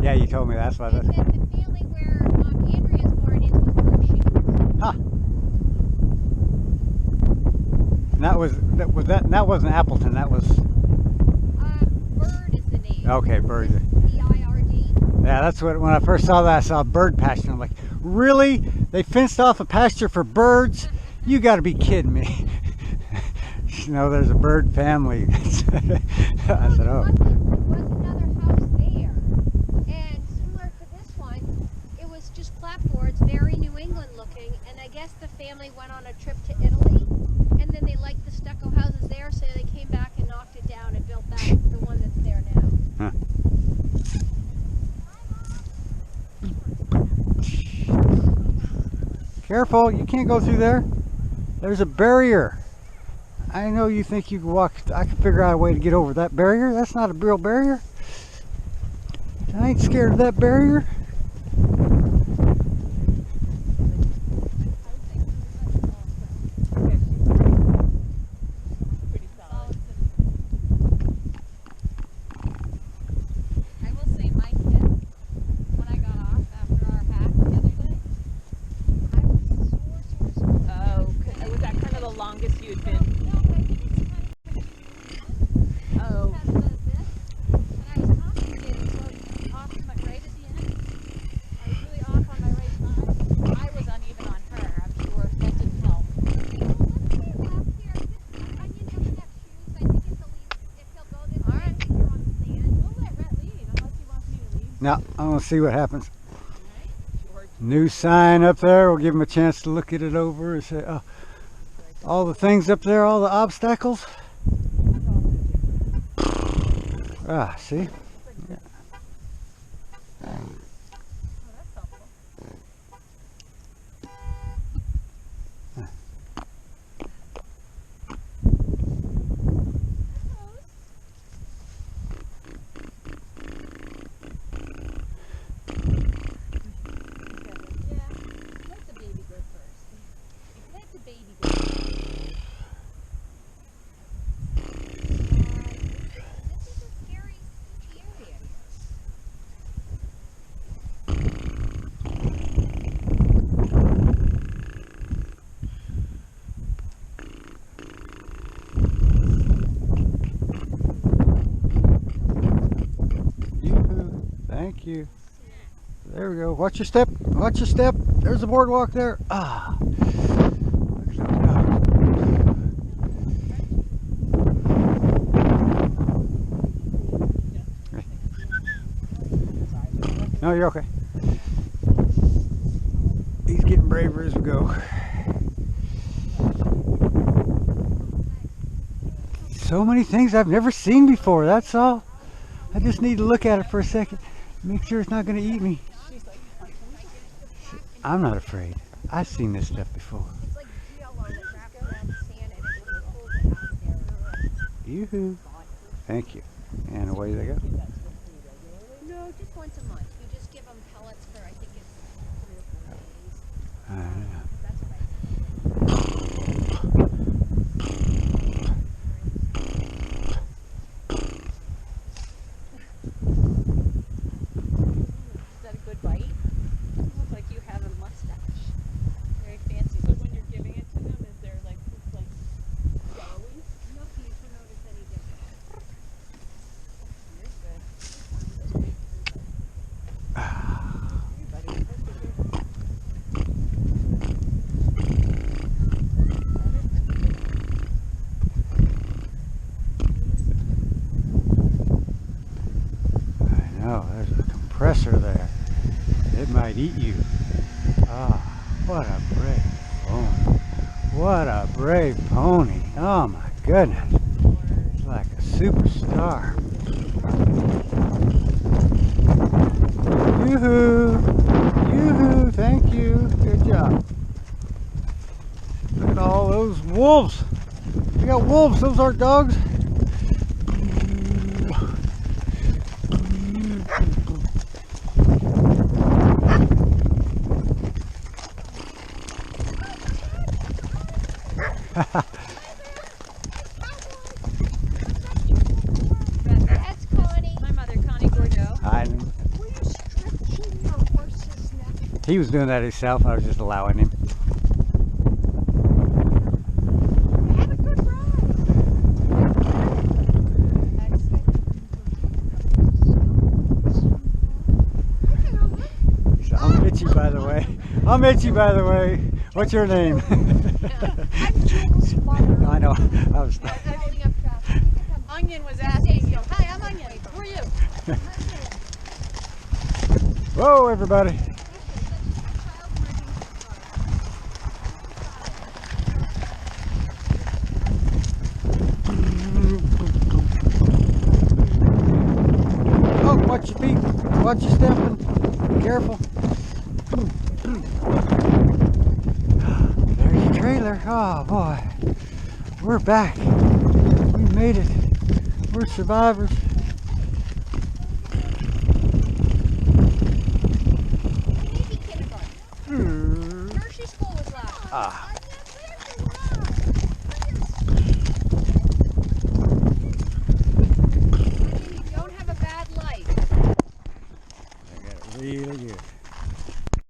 Yeah, you told me that's why. And then the family where Andrea's born is with Berkshire. Huh. And that wasn't Appleton. That was. Bird is the name. Okay, Bird. B-I-R-D. Yeah, that's what. When I first saw that, I saw bird pasture. I'm like, really? They fenced off a pasture for birds? You got to be kidding me. You know, there's a bird family. I said, oh. There was another house there, and similar to this one, it was just clapboards, very New England looking, and I guess the family went on a trip to Italy, and then they liked the stucco houses there, so they came back and knocked it down and built the one that's there now. Huh. Careful, you can't go through there. There's a barrier. I know you think you can walk. I can figure out a way to get over that barrier. That's not a real barrier. I ain't scared of that barrier. Pretty solid. I will say my kids, when I got off after our hack the other day, I was sore. Oh, was that kind of the longest you'd been? No, but I think it's kind of Oh. kind of does this. And I was concentrating, so I was off to my right at the end. I was really off on my right side. I was uneven on her, I'm sure. That didn't help. All right. We'll let Rhett lead unless he wants me to lead. Now, I'm going to see what happens. George. New sign up there. We'll give him a chance to look at it over and say, oh, all the things up there, all the obstacles. Ah, see? Yeah. Oh, that's helpful. Yeah, let the baby go first. Let the baby go first. This is a scary, spooky area. Yoo-hoo. Thank you. There we go. Watch your step. Watch your step. There's the boardwalk there. Ah. No, you're okay. He's getting braver as we go. So many things I've never seen before, that's all. I just need to look at it for a second. Make sure it's not going to eat me. I'm not afraid. I've seen this stuff before. It's like yellow that wraps around the sand and it really pulls it out there. Yoo-hoo. Thank you. And away they go. No, just once a month. We just give them pellets for, I think it's 3 or 4 days. I don't know. That's what I said. Is that a good bite? Looks like you have a mustache. Very fancy. So when you're giving it to them, is there like it's like yellowy? No piece will notice any difference. might eat you. Ah, what a brave pony. What a brave pony. Oh my goodness. It's like a superstar. Yoo-hoo. Yoo-hoo. Thank you. Good job. Look at all those wolves. We got wolves. Those aren't dogs. That's Connie. My mother, Connie Gordeau. Were you stretching your horse's neck? He was doing that himself. I was just allowing him. Have a good ride. So I'm Itchy, by the way. I'm Itchy, by the way. What's your name? I'm Jules' mother. I know. I was. Holding up traffic. Onion was asking you, hi, I'm Onion. Who are you? Whoa, everybody. Oh, watch your feet. Watch your stepping. Be careful. There's your trailer. Oh boy. We're back. We made it. We're survivors. Maybe kindergarten. Nursery school was last. Ah.